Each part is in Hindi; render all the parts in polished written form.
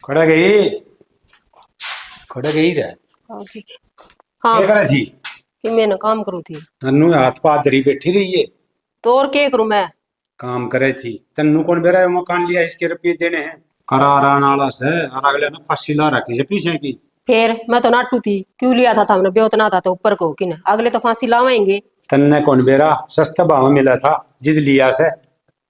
खड़ा गई खड़ा गई रे। हाँ क्या करे थी? कि मैं ना काम करूँ थी तन्नू हाथ पाथ धरी बैठी रही है। तो और क्या करूँ मैं। काम करे थी। तन्नू कौन बेरा मकान लिया, इसके रुपये देने हैं। करारा नाला से और अगले ने फांसी ला रखी है पीछे की। फिर मैं तो नाटू थी, क्यों लिया था हमने बेउतना था तो ऊपर को कि ना अगले तो फांसी लावेंगे। तन्ने कौन बेरा सस्ता भाव मिला था जिद लिया से।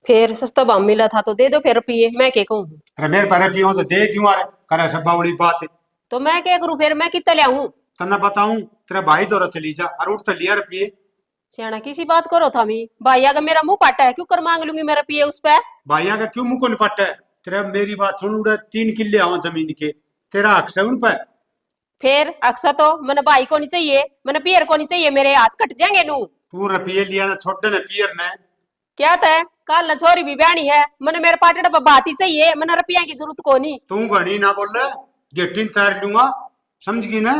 फिर सस्ता दाम मिला था तो दे दो फिर रुपये, मैं क्या कहूँ। अरे मेरे पर पियो तो दे दूं। अरे करे सब बड़ी बात है। तो मैं क्या करूँ फिर, मैं कितना लाऊं। तन्ने बताऊं तेरा भाई दौरा चली जा और उठ तो लिया रुपये। सियाना किसी बात करो था मी भाई, अगर मेरा मुंह पाटा है क्यों कर मांग लूंगी मैं रुपये उस पे। भाइया का क्यों मुंह को निपट है? तेरा मेरी बात सुन, उड़े 3 किले आओ जमीन के। तेरा हक है उन पर। फिर अक्सर तो मैंने भाई को नहीं चाहिए, मैंने पियर को नहीं चाहिए, मेरे हाथ कट जाएंगे नू। तू रुपये लिया ना छोड़ ने पियर ने। क्या था, कल न छोरी भी ब्यानी है, मैंने मेरे पाटे पर बात ही चाहिए, मैंने रुपया की जरूरत को नहीं। तू घनी ना बोल रहा। गेटिन तैर लूंगा। समझ गई ना?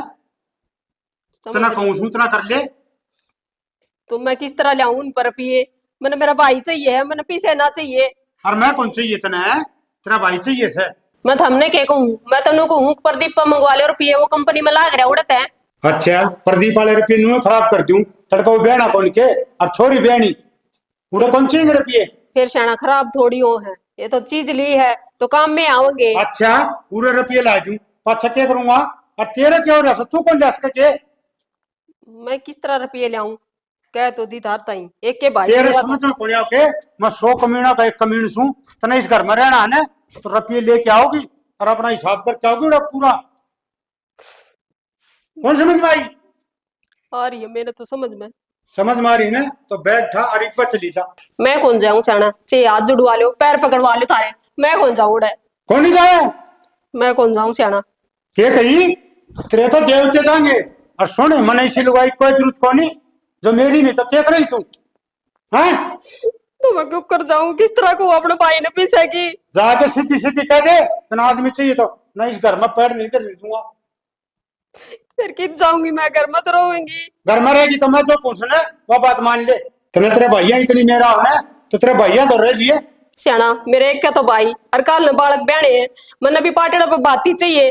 समझ इतना रही कहूँ हूँ। इतना कर ले। तो मैं किस तरह लाऊं उन पर रुपये। मैंने मेरा भाई चाहिए, मैंने पीछे ना चाहिए। और मैं कौन चाहिए तना है? तेरा भाई चाहिए से। मैं तो हमने क्या कहूँ, मैं तो कहूँ प्रदीप पर मंगवा ले रुपये, वो कंपनी में लाग रहा उड़ता है। अच्छा प्रदीप वाले रुपये नु खराब कर दूं। तड़का वो बहना कौन के और छोरी बहनी उड़े कौन चाहिए रुपये। फिर शाना खराब थोड़ी हो है, ये तो चीज ली है तो काम में आओगे। अच्छा पूरे रुपये ला दूं। अच्छा क्या करूंगा? और तेरे क्या हो रहा? तू कौन जा सके के? मैं किस तरह रुपये लाऊं, कह तो दी धारता ही एक के भाई तेरे मेरा था। समझ में कौन के? मैं 100 कमीना का एक कमीन सू। तना इस घर में रहना है ना, तो रुपये लेके आओगी और अपना हिसाब करके आओगी उड़ा पूरा। कौन समझ में आई? आ रही है मेरे तो समझ में। समझ मारी ना तो बैठा और एक बार चली जा। मैं कौन जाऊं शाना, चे हाथ जुड़वा लो पैर पकड़वा लो थारे, मैं कौन जाऊं उड़े। कौन नहीं जाए? मैं कौन जाऊं सियाना। के कही तेरे तो देवते जाएंगे। और सुन मन ऐसी लुगाई कोई जरूरत को नहीं जो मेरी नहीं, तो क्या करी तू? हैं? तो मैं क्यों कर जाऊं, किस तरह को अपने भाई ने पीछे की। जाके सीधी सीधी कह दे तना आदमी चाहिए तो मैं इस घर में पैर नहीं कर दूंगा। फिर किस जाऊंगी मैं, घर में तो रहूंगी। घर में रहेगी तो मैं जो पूछना वो बात मान ले। तेरे तेरे भैया इतनी मेरा होना तो तेरे भैया तो रह लिए। सियाना मेरे एक का तो भाई और काल न बालक बहने हैं, मैंने भी पाटेड़ा पे बात ही चाहिए।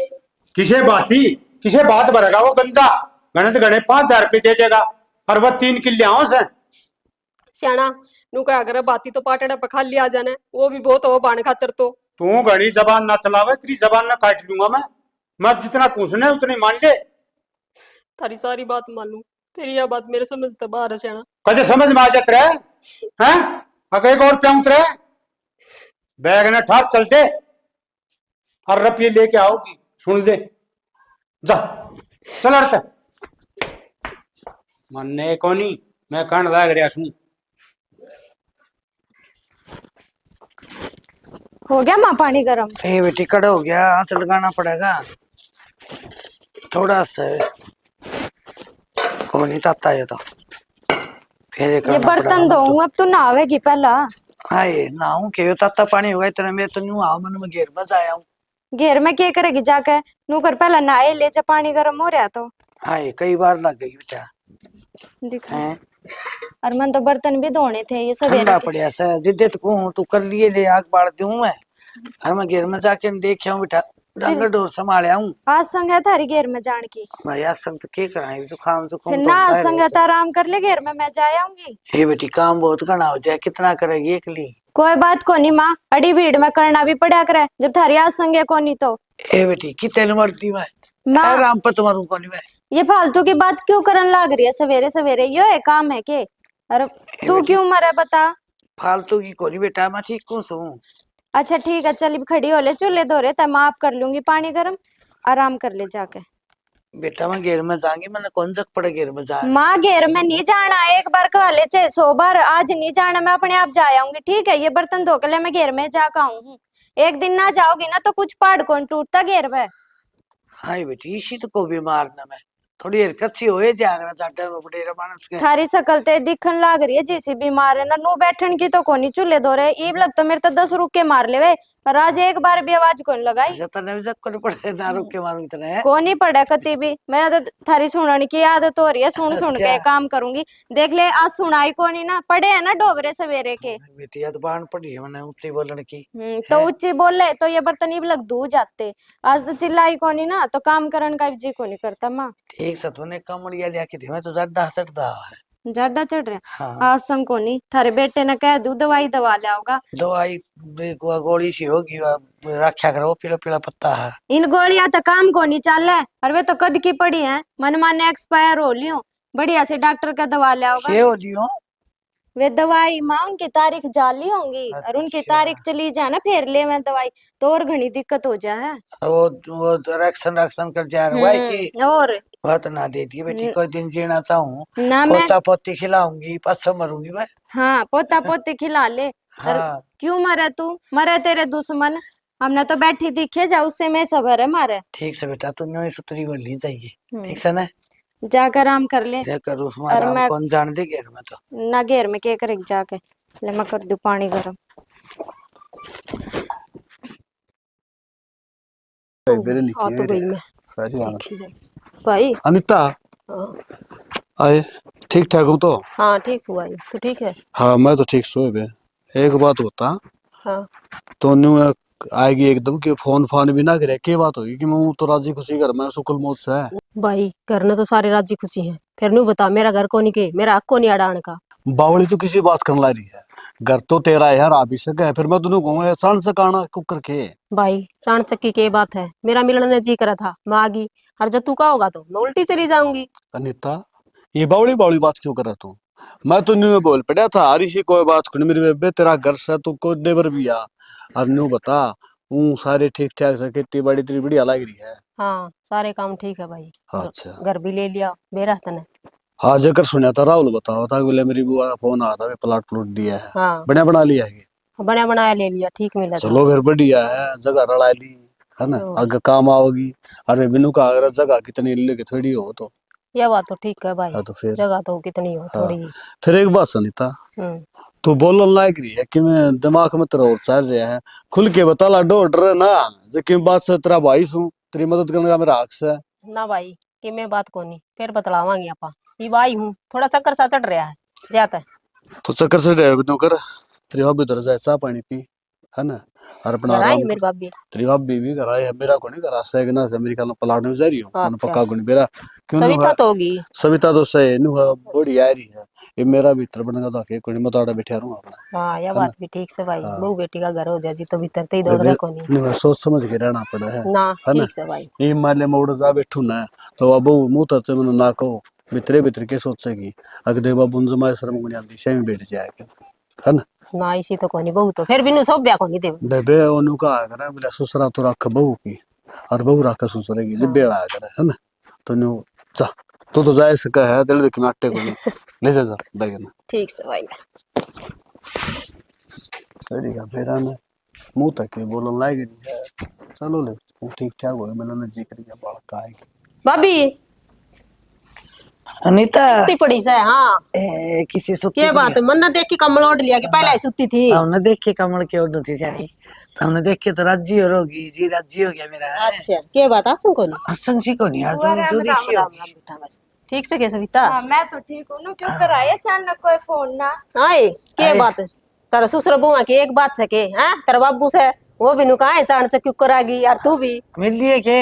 किसे बाती किसे बात भरेगा वो गंदा? गणे तो गणे 5,000 रुपये दे देगा और वह 3 किले आओ से। सियाना नु का अगर बाती तो पाटेड़ा पे खाली आ जाना, वो भी बहुत हो बाण खातर तो। तू घड़ी जबान ना चलावे, तेरी जबान ना काट लूंगा मैं जितना पूछना है उतनी मान ले। थारी सारी बात मानू, फिर यह बात मेरे समझ तो बाहर है सियाना। कदे समझ में आ जाते रहे हैं? अगर एक और प्याउत रहे बैग ने ठार चलते और रुपये लेके आओगी। सुन ले जा चल अड़ते मन्ने को नहीं मैं कहने लाग रहा सुन। हो गया माँ पानी गरम? ए बेटी कड़ा हो गया, हाथ लगाना पड़ेगा थोड़ा सा। को नहीं ताता ये तो फिर ये बर्तन धोऊं अब तू नहावेगी पहला। हाय नाऊ के ताता पानी होगा इतना, मैं तो न्यू आओ मन में घेर बज आया हूँ। घेर में क्या करेगी जाके, नू कर पहला नहाए ले, जब पानी गरम हो रहा तो। हाय कई बार लग गई बेटा दिखा हैं। और मन तो बर्तन भी धोने थे ये सवेरे ठंडा के। पड़िया सा जिद्दत को हूँ तू कर लिए ले आग बाढ़ दूं मैं। और मैं घेर में जाके देख आऊं बेटा, डंगर डोर संभाले हूँ। आज संग है थारी घेर में जान की। मैं यार संग तो क्या कराए जुकाम फिर जुकाम तो ना होता है संग है तो आराम कर ले, घेर में मैं जा आऊंगी। हे बेटी काम बहुत घना हो जाए, कितना करेगी एकली? कोई बात को नहीं माँ, अड़ी भीड़ में करना भी पड़ा करे, जब थारी आज संग को नहीं तो। ए बेटी कितने मरती मैं माँ राम पत मरू को नहीं मैं। ये फालतू की बात क्यों करन लाग रही है सवेरे सवेरे, यो है काम है के? अरे तू बेटी, क्यों मरे बता। फालतू की कोनी बेटा, मैं ठीक हूँ सू। अच्छा ठीक है, चल खड़ी हो ले, चूल्हे धो रहे तब माफ कर लूंगी पानी गरम, आराम कर ले जाके। बेटा मैं घेर में जाऊंगी, मैंने कौन जग पड़े घेर में जा। माँ घेर में नहीं जाना, एक बार कहा ले चाहे 100 बार, आज नहीं जाना, मैं अपने आप जा आऊंगी ठीक है। ये बर्तन धो के ले, मैं घेर में जाकर आऊंगी। एक दिन ना जाओगी ना तो कुछ पहाड़ कौन टूटता घेर में। हाय बेटी इसी तो को भी मारना मैं थोड़ी हरकत सी होए जागरा जाटे बडेरा मानस के। थारी शकल ते दिखन लाग रही है जैसी बीमार है ना, नो बैठन की तो कोनी चूल्हे दो रहे ईब लग तो मेरे तो 10 रुक के मार लेवे, पर आज एक बार भी आवाज कौन लगाई। अच्छा तने भी जब कोनी पड़े ना रुक के मारूं तने। कोनी पड़ा कती भी, मैं तो थारी सुनने की आदत हो रही है, सुन सुन के अच्छा। काम करूंगी। देख ले आज सुनाई कोनी ना, पड़े है ना डोबरे सवेरे के। बेटी याद बाण पड़ी है मैंने ऊंची बोलने की। तो है? ऊंची बोले तो ये बर्तन इब लग धू जाते। आज तो चिल्लाई कोनी ना तो काम करन का भी जी कोनी करता माँ। ठीक सतवने कमड़िया लिया के दी मैं तो जड्डा सटदा है। जाडा चढ़ रहा हाँ आज संग कोनी, थारे बेटे ने कह दू दवाई दवा ले आओगा। दवाई गोली सी होगी रक्षा करो पीला पीला पत्ता है। इन गोलियां तो काम कोनी चाले, और वे तो कद की पड़ी है, मन माने एक्सपायर हो लियो, बढ़िया से डॉक्टर का दवा ले आओगा। ये हो लियो। वे दवाई माँ उनकी तारीख जाली होंगी, और उनकी अच्छा। तारीख चली जाए ना फिर ले मैं दवाई, तो और घनी दिक्कत हो जाए। वो रक्षण रक्षण कर जा रहा है कि और बहुत ना दे दी बेटी कोई दिन जीना चाहूँ ना मैं पोता पोती खिलाऊंगी पाछा मरूंगी मैं। हाँ पोता पोते खिला ले। और हाँ क्यों मरे तू, मरे तेरे दुश्मन, हमने तो बैठी दिखे जा उससे में सबर है मारे। ठीक से बेटा तू न्यू सुतरी बोलनी चाहिए हम्म। ठीक से ना। जाकर आराम कर ले। ये करूँ और हमारा मैं कौन जान दे घेर में तो। ना घेर में के करे जाके, ले मैं कर दू पानी गरम। मेरे हाँ लिखी तो है गई मैं सारी बात। देखी जाए भाई। अनिता हाँ आए ठीक ठाक हूँ तो। हाँ ठीक हुआ ये तो ठीक है। हाँ मैं तो ठीक सोए बे। एक बात होता हाँ तो न्यू आएगी एकदम कि फोन फान भी ना करे, क्या बात होगी कि मैं तो राजी खुशी घर में सुकुल मौत से है। भाई घर में तो सारे राजी खुशी हैं, फिर नू बता मेरा घर को नहीं के, मेरा हक को नहीं अड़ान का। बावली तो किसी बात करने ला रही है, घर तो तेरा है यार आ भी सके, फिर मैं तुझे कहूँ सन से काना कुकर के। भाई चाणचक्की की बात है, मेरा मिलने ने जी करा था मैं आ गई, और जब तू का होगा तो मैं उल्टी चली जाऊंगी। अनिता ये बावली बावली बात क्यों कर रहा तू, मैं तो न्यू बोल पड़ा था हरी सी कोई बात कुछ मेरी बेबे तेरा घर से तू को देवर भी आ, और न्यू बता सारे ठीक ठाक से खेती बाड़ी तेरी बढ़िया लग रही है। हाँ सारे काम ठीक है भाई। अच्छा घर भी ले लिया बेरा तने। हाँ जकर सुना था राहुल बताओ था बोले मेरी बुआ का फोन आया था वे प्लाट प्लूट दिया है, हाँ बढ़िया बना लिया है। बना बनाया ले लिया, ठीक मिला था। चलो फिर बढ़िया है, जगह रड़ा ली है ना, तो आगे काम आओगी। अरे बिनु का अगर जगह कितनी लेके थोड़ी हो तो। यह बात तो ठीक है भाई, हाँ तो फिर जगह तो कितनी हो हाँ थोड़ी ही। फिर एक बात सुनीता हम्म तू बोलन लायक रही है कि मैं दिमाग में तेरा और चल रहा है, खुल के बता ला डो डर ना जो कि बात से तेरा भाई हूँ, तेरी मदद करने का मेरा हक है। ना भाई कि मैं बात को नहीं फिर बतलावांगी आपा, ये भाई हूँ थोड़ा चक्कर सा चढ़ रहा है जाता है। तो चक्कर से रहे बिनु कर तेरी भाभी उधर जाए चाह पानी पी है ना, और अपना घर आई आराम है मेरी कर। भाभी। तेरी भाभी भी घर आई है, मेरा को नहीं करा से ना से अमेरिका में प्लाट में जा रही हूँ मैंने अच्छा पक्का गुण बेरा क्यों नु सविता है तो होगी। सविता तो सही नु है बड़ी आ रही है, ये मेरा भीतर बनेगा तो के कोई मत आड़ा बैठा रहूं अपना हाँ यह है ना। बात भी ठीक से भाई, हाँ बहू बेटी का घर हो जाए जी तो भीतर ते ही दौड़ बेबे रहे को नहीं। नु सोच समझ के रहना पड़ा ना है ना। ठीक से भाई। ये मान ले मैं उड़ जा बैठू ना तो अब मुंह तो मैंने ना कहो भीतरे भीतर के सोचेगी अगर देवा बुंज माय शर्म गुनी आंदी से में बैठ जाएगा है ना। ना इसी तो कोनी बहू तो फिर बिनु सब ब्याह को नहीं दे। बेबे ओनु का करे बोले ससुरा तो रख बहू की और बहू रख ससुरे की जब बेड़ा करे है ना। तो नु जा तो जाए सका है दिल देख में आटे को नहीं ले जा बैग ना ठीक से भाई। सही का फेरा ना मुंह तक के बोलन लाग रही है। चलो ले ठीक ठाक हो मैंने ना जी करी बाल का है भाभी अनीता सुती पड़ी से। हाँ किसी सुती क्या बात है, मन्ना देख के कमल ओढ़ लिया कि पहले ही सुती थी। हमने देखे कमल के ओढ़ थी जानी, हमने देखे तो राजी हो रोगी जी राजी हो गया मेरा। अच्छा क्या बात आसू को नहीं। हसन सी को नहीं आज बुआ राम जोरी सी राम होगी। राम बेटा बस ठीक से क्या सविता। हाँ मैं तो ठीक हूँ ना, क्यों कराए अचानक कोई फोन ना। आए क्या आए। बात है, तारा ससुर बुआ की एक बात सके हैं, तेरा बाबू से वो भी नुका है चाण से क्यों करागी यार तू भी। मिल लिए के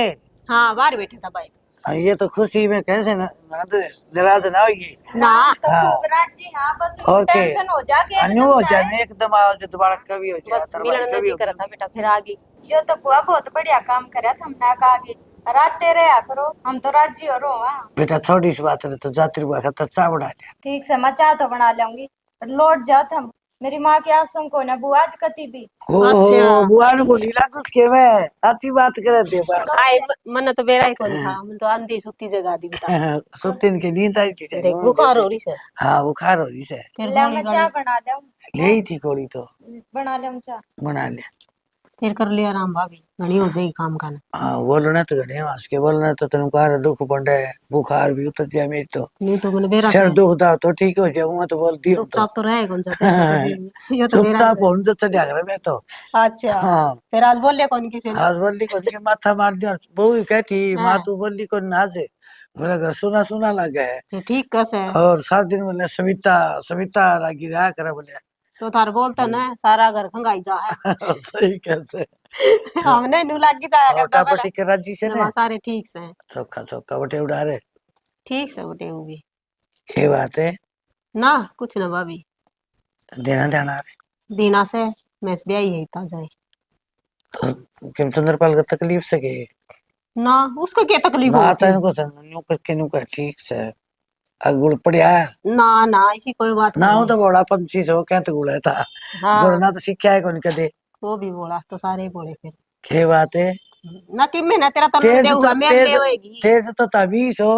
हाँ बाहर बैठे था भाई। ये तो खुशी में कैसे ना नाराज ना होगी ना तो हाँ। खूब राजी। हाँ बस और के टेंशन हो जाके अन्यू हो जाए एकदम आज दोबारा कभी हो जाए बस मिलन ने जी करा था बेटा फिर आ गई। यो तो बुआ बहुत बढ़िया काम करे, हमने कहा कि रात तेरे आ करो, हम तो राजी हो रो। हाँ बेटा थोड़ी सी बात है तो जात्री बुआ का चाह बढ़ा दिया। ठीक से मैं चाह तो बना लूंगी, लौट जाओ तुम। मेरी माँ की आसम को ना बुआ आज कती भी। ओ बुआ ने बोली ला कुछ के मैं आती बात करे दे बा आए मन तो बेरा ही कौन था, मन तो आंधी सुती जगा दी बेटा। सुतिन के नींद आई थी देख बुखार हो रही से। हाँ बुखार हो रही से फिर ले गोली मैं गाली चाह बना लूं। ले ही थी कोड़ी तो बना लूं चाह। बना लिया। फिर कर लिया आराम भाभी, घनी हो जाएगी काम का। हाँ बोलना तो घने हंस के बोलना तो तेन कहा दुख पड़े बुखार भी उतर जाए मेरी तो नहीं तो मैंने बेरा सिर है, दुखदा तो ठीक हो जाऊँ मैं तो बोलती हूँ तो चुपचाप तो रहे कौन सा तेरे से कभी ये तो बेरा चुपचाप है। हूँ तो चढ़ा कर मैं तो अच्छा, हाँ फिर आज बोल लिया कौन किसी ने? आज बोली को नहीं माथा मार दिया बहू ही कहती माँ हाँ, तू बोली को ना से मेरा घर सुना सुना लगा है फिर ठीक कैसे है? और 7 दिन बोले सविता सविता लगी रहा करा बोले तो तार बोलता ना सारा घर खंगाई जा है। सही कैसे हमने नू लाग जाया और करता पहले। टापटी के राजी से जमा ने सारे ठीक से हैं। चौका चौका बटे उड़ा रहे ठीक से बटे वो भी ये बात है ना, कुछ ना भाभी। देना देना रे दीना से मैं भी आई है इतना जाए तो किम चंद्रपाल का तकलीफ से के ना, उसको क्या तकलीफ ना होती आता है? इनको न्यू करके न्यू कर ठीक से अगुड़ पड़िया ना ना, ऐसी कोई बात ना हो नहीं तो बड़ा पंछी से वो क्या तो गुड़ा था है। हाँ, गुड़ना तो सीखा है कौन कदे वो भी बोला तो सारे ही बोले फिर। के बात है ना कि मैं ना तेरा तन तेज दे तो हुआ मैं ले होएगी। तेज तो तभी सो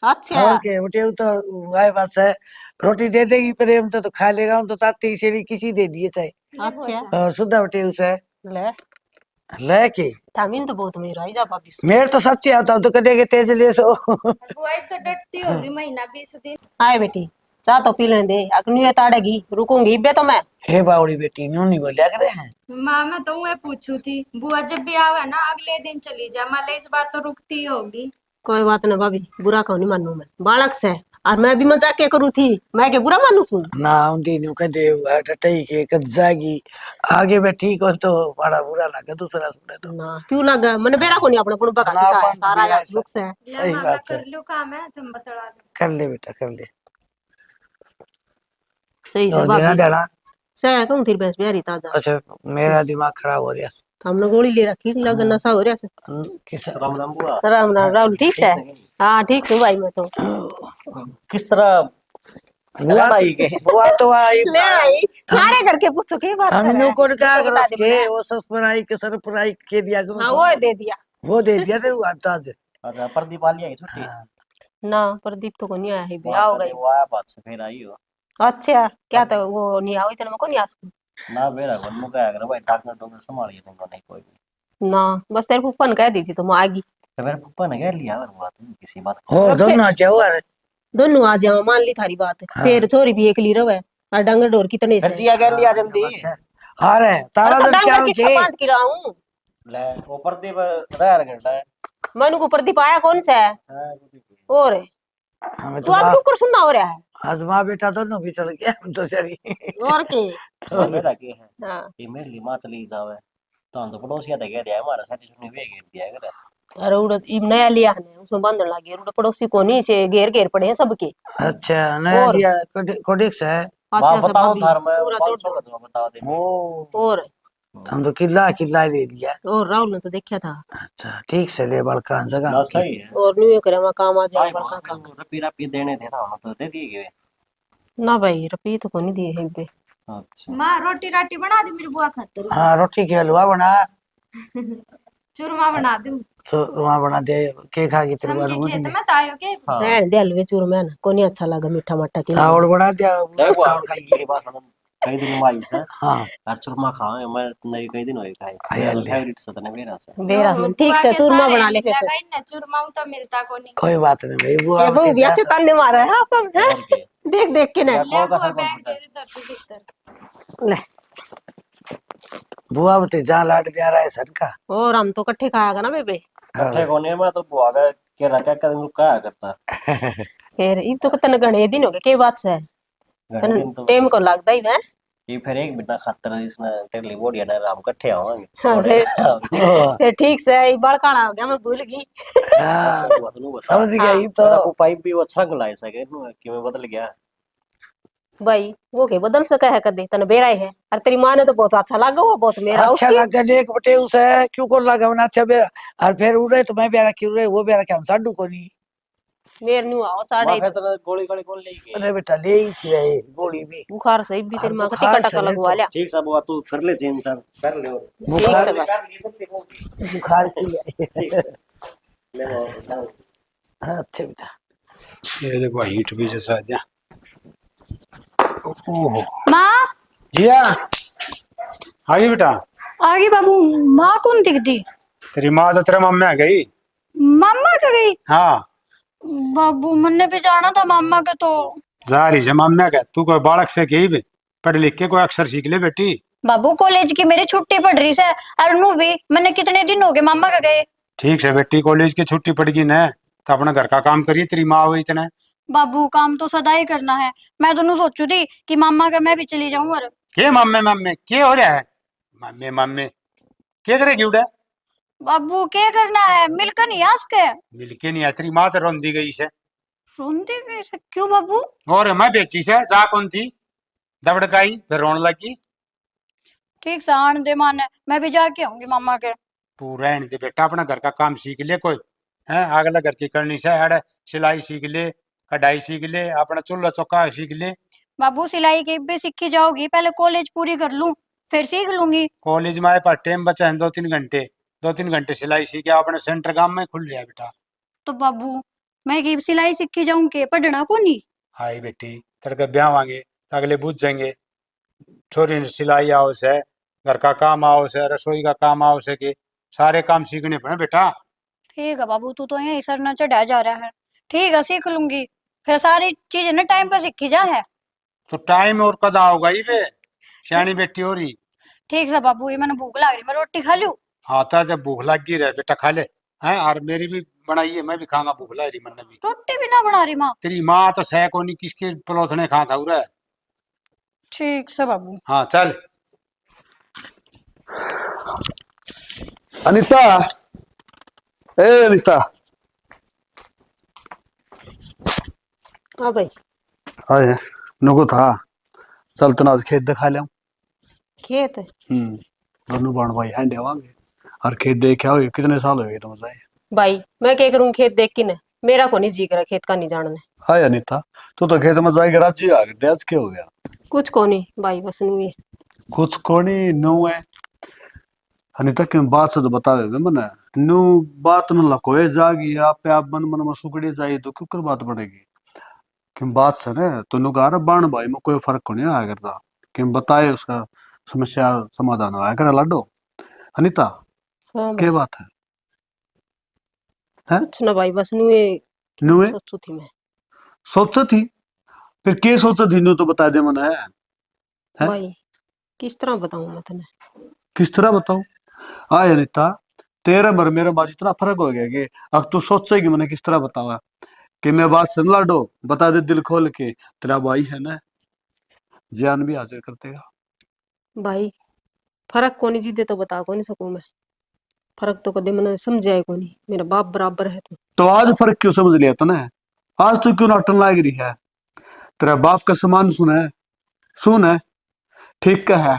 अच्छा, और के बटे तो वाई बात है रोटी दे देगी प्रेम तो खा लेगा तो ताती सीढ़ी किसी दे दिए चाहे अच्छा और सुधा बटे उसे ले लेके थामिन तो बहुत मेरा ही जा भाभी उसको। मेरे तो सच्ची आता हूँ तो कदे के तेज ले सो बुआई तो डटती होगी महीना 20 दिन। आए बेटी, चाह तो पी लेने दे, अग्नि ताड़ेगी रुकूंगी बे तो मैं। हे बावड़ी बेटी न्यू नहीं बोलिया करे हैं माँ मैं तो वह पूछू थी बुआ जब भी आवे ना अगले दिन चली जा मान इस बार तो रुकती ही होगी। कोई बात ना भाभी, बुरा क्यों नहीं मानू मैं, बालक से और मैं भी मजाक क्या करू थी, मैं क्या बुरा मानू सुन? ना उनकी न्यू कदे टटई के कजागी आगे बैठी को तो बड़ा बुरा लगा दूसरा सुने तो ना क्यों लगा, मैंने बेरा को नहीं अपने को बका ना दिसा है अपन तो सारा बेरा या ऐसा- दुख से। सही बात है कर लूँ काम है तुम बता दो। कर ले बेटा कर ले सही से और देना भाभी देना से कहूं थी बस बिहारी ताजा। अच्छा मेरा दिमाग खराब हो रहा तो हमने गोली ले रखी लगा नशा हो रहा से। किस राम राम बुआ राम राम राहुल, ठीक है? हाँ ठीक है भाई, मैं तो किस तरह बुआ आई के बुआ तो आई ले आई सारे करके पूछो की बात हम कर न्यू को क्या तो करो बता दे के मैंने। वो ससुराई के सरपुराई के दिया करो हाँ वो दे दिया। वो दे दिया थे वो आता आज अच्छा प्रदीप वाली आई छुट्टी हाँ, ना प्रदीप तो को नहीं आया है बे, वहाँ आओ कदे गई। वो आया बात से फिर आई हो अच्छा क्या तो वो नहीं आओ इतना को नहीं आसू ना बेरा वन मुका अगर भाई डॉक्टर डॉक्टर संभालिए तुमको नहीं कोई भी ना, बस तेरे फूफा ने कह दी थी तो मैं आगी। तो मेरे पप्पा ने कह लिया अगर हुआ तुम किसी बात और दोनों अच्छा हुआ रे दोनों आ जाओ, मान ली थारी बात। हाँ। फिर छोरी भी एक ली रवे और डंगर डोर कितने से फिर जिया कह लिया जल्दी अच्छा आ रहे ताला अरे तो क्या डंगर किसका छे बांध के रहा हूँ ले वो प्रदीप रह घंटा है मैंने को प्रदीप आया कौन सा है और हमें तू तो आज क्यों सुनना हो रहा है आज माँ बेटा दोनों भी चल गया हम तो सरी और के? मेरा के है हाँ ये मेरे लिए मां चली जावे तो हम तो पड़ोसिया तक कह दिया हमारा साथी सुनने वे घेर दिया कर अरे उड़ इब नया लिया है उसमें बांधने लगे उड़ पड़ोसी को नहीं से घेर घेर पड़े हैं सबके। अच्छा नया और? दिया कोडिक्स है मां अच्छा सब बताओ भाभी घर में पूरा तोड़ 500 दो। का बता दे ओ और हम तो किला किला ले लिया और राहुल ने तो देखा था। अच्छा ठीक से ले बड़का जगह ना सही है और न्यू करे वहाँ काम आ जाए भाई बड़का काम। बहुत रपी रपी देने थे ना तो दे दिए गए ना भाई रुपये तो को नहीं दिए हैं बे। अच्छा माँ रोटी राटी बना दी मेरी बुआ खातर हाँ रोटी के हलवा बना चूरमा बना दूं तो वहाँ बना दे के खागी तेरे हम बार के मुझ खेत ने में तायो के हाँ रहने दे हलवे चूर में ना को नहीं अच्छा लगा मीठा माठा की चावल बना दिया देखो चावल खाइए ये बात हम कई दिन में आई से हाँ हर चुरमा खाए मैं नहीं कई दिन होए खाए खाया मेरा ले। फेवरेट से तने मेरा से बेरा में ठीक से चूरमा बना ले फिर। ना चूरमा तो मिलता को नहीं कोई बात नहीं भाई बुआ ये वो भी अच्छे ताने मारा है आप हैं? और के देख देख के ना या ले कोई का बुआ सर बैग पड़ता दे है दे धरती भीतर ले। बुआ बते जहाँ लाट दिया रहा है सन का और हम तो इकट्ठे खाया ना बेबे। कट्ठे कोने में तो बुआ का के रखा कदम रुका करता फिर इब तो कितने घने दिन हो गए के बात से घणे दिन तो टाइम को लगता ही ना। ये फिर एक बिना खतर इसने तेरे लिए बोडिया ना हम इकट्ठे आवांगे हाँ, थोड़े फिर ठीक से ये बड़काड़ा हो गया मैं भूल गई। अच्छा बुआ तू बता समझ गया ये तेरा तो को पाइप भी वो अच्छा गलाए सके कि मैं बदल गया भाई वो के बदल सका है कदे तने बेरा ही है और तेरी माँ ने तो बहुत अच्छा लगा वो बहुत मेरा अच्छा उसकी। लगा देख बटे उसे क्यों को लगा ना अच्छा बे और फिर उड़े तो मैं भी रखी उड़े वो भी रखे हम साडू को नहीं मेर न्यू आओ वहां साढ़े फिर तो गोली गोली कौन ले गए अरे बेटा ले ही थी रहे गोली भी बुखार से भी तेरी माँ का बुखार टिका से टका है लगवा तो। लिया। ठीक सब बुआ तू कर ले चेंज चाल कर ले और ठीक से बुखार भाई। कर लिए तो देखो बुखार की है ले वो हाँ, अच्छा बेटा ये देखो हीट भी जैसा है ओहो माँ जिया आइए बेटा आगे बाबू। माँ कौन दिखती? तेरी माँ तो तेरे मम्मी आ गई। मामा का गई? हाँ, बाबू मैंने भी जाना था मामा के तो। जा रही है मम्मी का। तू कोई बालक से कही भी पढ़ लिख के कोई अक्षर सीख ले बेटी। बाबू कॉलेज की मेरी छुट्टी पड़ रही है। और नू भी मैंने कितने दिन हो गए मामा का गए। ठीक है बेटी, कॉलेज की छुट्टी पड़गी न तो अपना घर का काम करिए, तेरी माँ हुई इतना। बाबू काम तो सदा ही करना है। मैं तो नू सोचू थी कि मामा का मैं भी चली जाऊं। और के मम्मी मम्मी के हो रहा है? मम्मी मम्मी के करेगी उड़ा? बाबू क्या करना है, मिलकर नहीं हंस के। मिलके नहीं है, तेरी माँ तो रोंदी गई से। रोंदे कैसे, क्यों बाबू? और मैं बेची से जा कौन थी, दबड़काई फिर रोने लगी। ठीक से आन दे माने, मैं भी जाके आऊंगी मामा के। तू रहने दे बेटा, अपना घर का काम सीख ले कोई। है अगला घर की करनी से अड़ सिलाई सीख ले, कढ़ाई सीख ले, अपना चूल्हा चौका सीख ले। बाबू सिलाई की भी सीखी जाओगी, पहले कॉलेज पूरी कर लूं फिर सीख लूंगी। कॉलेज में आए पर टाइम बचा है 2-3 घंटे। 2-3 घंटे सिलाई सीखे, अपने सेंटर गांव में खुल रहा है बेटा। तो बाबू मैं की सिलाई सीखी जाऊं के पढ़ना को नहीं? हाय बेटी, तड़के ब्याह मांगे तो अगले बुझ जाएंगे। छोरी ने सिलाई आओ से, घर का काम आओ से, रसोई का काम आओ से, के सारे काम सीखने पड़े बेटा। ठीक है बाबू, तू तो यही सर न चढ़ा जा रहा है। ठीक है सीख लूंगी, फिर सारी चीजें ना टाइम पे सीखी जा है। तो टाइम और कदा होगा ही बे, सियानी बेटी हो रही। ठीक है बाबू, ये मैंने भूख लग रही, मैं रोटी खा लूं? हाँ तो जब भूख लगी रहे बेटा खा ले। हैं और मेरी भी बनाई है, मैं भी खाऊंगा, भूख लग रही मन भी। रोटी भी ना बना रही माँ? तेरी माँ तो सह को नहीं, किसके पलोथने खा था उरे। ठीक से बाबू। हाँ चल। अनिता, ए अनिता। हाँ भाई। आए नुको था, चल तना आज खेत दिखा लिया। खेत? दोनों बाण भाई हैं देवांगे और खेत देख आओ। कितने साल हो गए तुम जाए? भाई मैं क्या करूं खेत देख के न, मेरा को नहीं जी करा खेत का नहीं जानना। हाय अनिता, तू तो खेत में जाएगी राजी आ गई, आज क्या हो गया? कुछ को नहीं भाई, बस नू ये। कुछ कोनी नो है। अनिता क्यों बात से तो बतावे बे मने। नु बात न लकोए जागी, आप पे आप मन मन में सुकड़ी जाए तो क्यों कर बात बढ़ेगी? क्यों बात से ना तो नु कहा बाण भाई में कोई फर्क को नहीं आया करता। क्यों बताए उसका समस्या समाधान आया कर लाडो। अनिता हाँ क्या भाई। बात है? हैं? कुछ ना भाई, बस नू ये नुए सोचू थी मैं। सोचा थी? फिर के सोचा थी नु तो बता दे मने। हैं? भाई किस तरह बताऊं मैं तुम्हें? किस तरह बताऊं? आय अनिता, तेरे मर मेरे बाज इतना फर्क हो गया कि अब तू सोचेगी मैंने किस तरह बतावा। कि मैं बात सुन लाडो, बता दे दिल खोल के, तेरा भाई है ना, जान भी हाजिर कर देगा। भाई फर्क को नहीं जीते तो बता को नहीं सकूं मैं। फर्क तो कदे मैंने समझाए को नहीं, मेरा बाप बराबर है तो आज फर्क क्यों समझ लिया तूने? आज तू क्यों नाटन लाग रही है? तेरा बाप का समान सुन है, ठीक का है,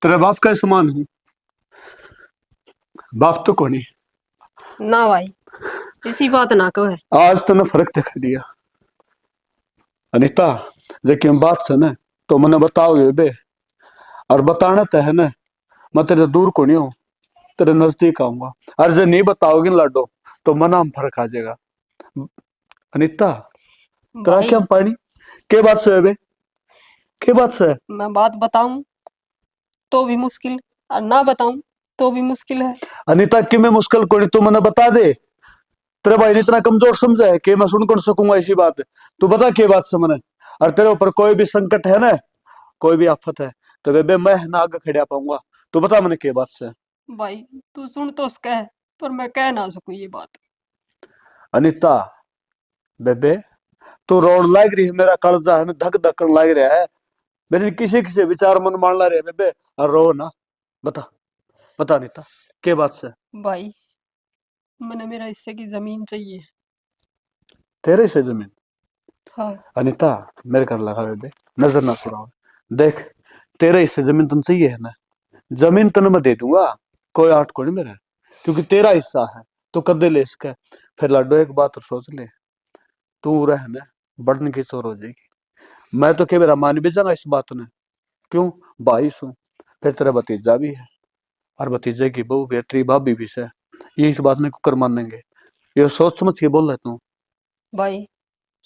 तेरा बाप का समान हूँ। बाप तो कोनी। ना भाई, इसी बात ना कहो है। आज तूने फर्क दिखा दिया अनिता। लेकिन बात से ना तो मैंने बताओगे बे, और बताना तो है ना, मैं तेरे दूर को नहीं हूँ, तेरे नजदीक आऊंगा। और जो नहीं बताओगे ना लाडो तो मना में फर्क आ जाएगा। अनिता तेरा भाई क्या पानी के बात से है बे, के बात से है? मैं बात बताऊं तो भी मुश्किल, और ना बताऊं तो भी मुश्किल है। अनिता कि मैं मुश्किल को नहीं, तू मैंने बता दे। तेरे भाई ने इतना कमजोर समझा है कि मैं सुन कर सकूंगा ऐसी बात? तू बता के बात से मैंने। और तेरे ऊपर कोई भी संकट है ना, कोई भी आफत है तो बेबे मैं ना आगे खड़े पाऊंगा। तू बता मैंने के बात से। भाई तू सुन तो उसका है, पर मैं कह ना सकूं ये बात। अनिता बेबे तू रोड लाग रही है, मेरा कलजा है ना धक धकन लाग रहा है। मेरे किसी किसी विचार मन मान ला रहे बेबे, और रो ना। बता बता अनिता के बात से? भाई मैंने मेरा हिस्से की जमीन चाहिए। तेरे से जमीन? हाँ। अनिता मेरे कर लगा बेबे, नजर ना चुराओ। देख तेरे हिस्से जमीन तुम चाहिए है ना, जमीन तने मैं दे दूंगा, कोई आठ को नहीं मेरा, क्योंकि तेरा हिस्सा है तो कदे ले इसका। फिर लाडो एक बात और सोच ले, तू रह ना बढ़ने की चोर हो जाएगी। मैं तो केवल मान भी जाऊंगा इस बात ने, क्यों भाई सू, फिर तेरा भतीजा भी है और भतीजे की बहू भी, तेरी भाभी भी से, ये इस बात ने कुकर मानेंगे। ये सोच समझ के बोल रहा तू। भाई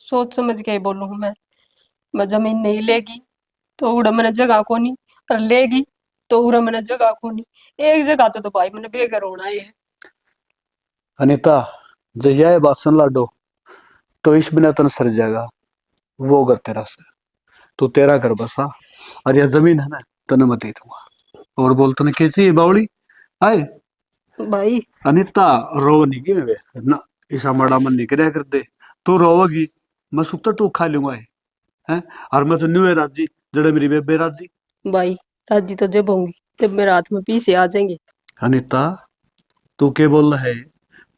सोच समझ के ही बोलूं मैं जमीन नहीं लेगी तो उड़ा मैंने जगह को नहीं, और लेगी तो उरा मैंने जगह कोनी, एक जगह तो भाई मैंने बेघर होना है। अनिता जया ये बात सुन लाडो, तो इस बिना तन सर जाएगा वो घर तेरा से, तू तेरा घर बसा, और यह जमीन है ना तन मैं दे दूंगा। और बोल तने कैसी है बावली आए। भाई अनिता रो नहीं की वे ना, ऐसा माड़ा मन नहीं करे कर दे, तू रोवगी मैं सुखता टू खा लूंगा है। और मैं तो न्यू है राजी जड़े मेरी बेबे राजी। भाई राजी तो जब होंगी जब मेरे हाथ में पैसे आ जाएंगे। अनिता तू क्या बोल रहा है,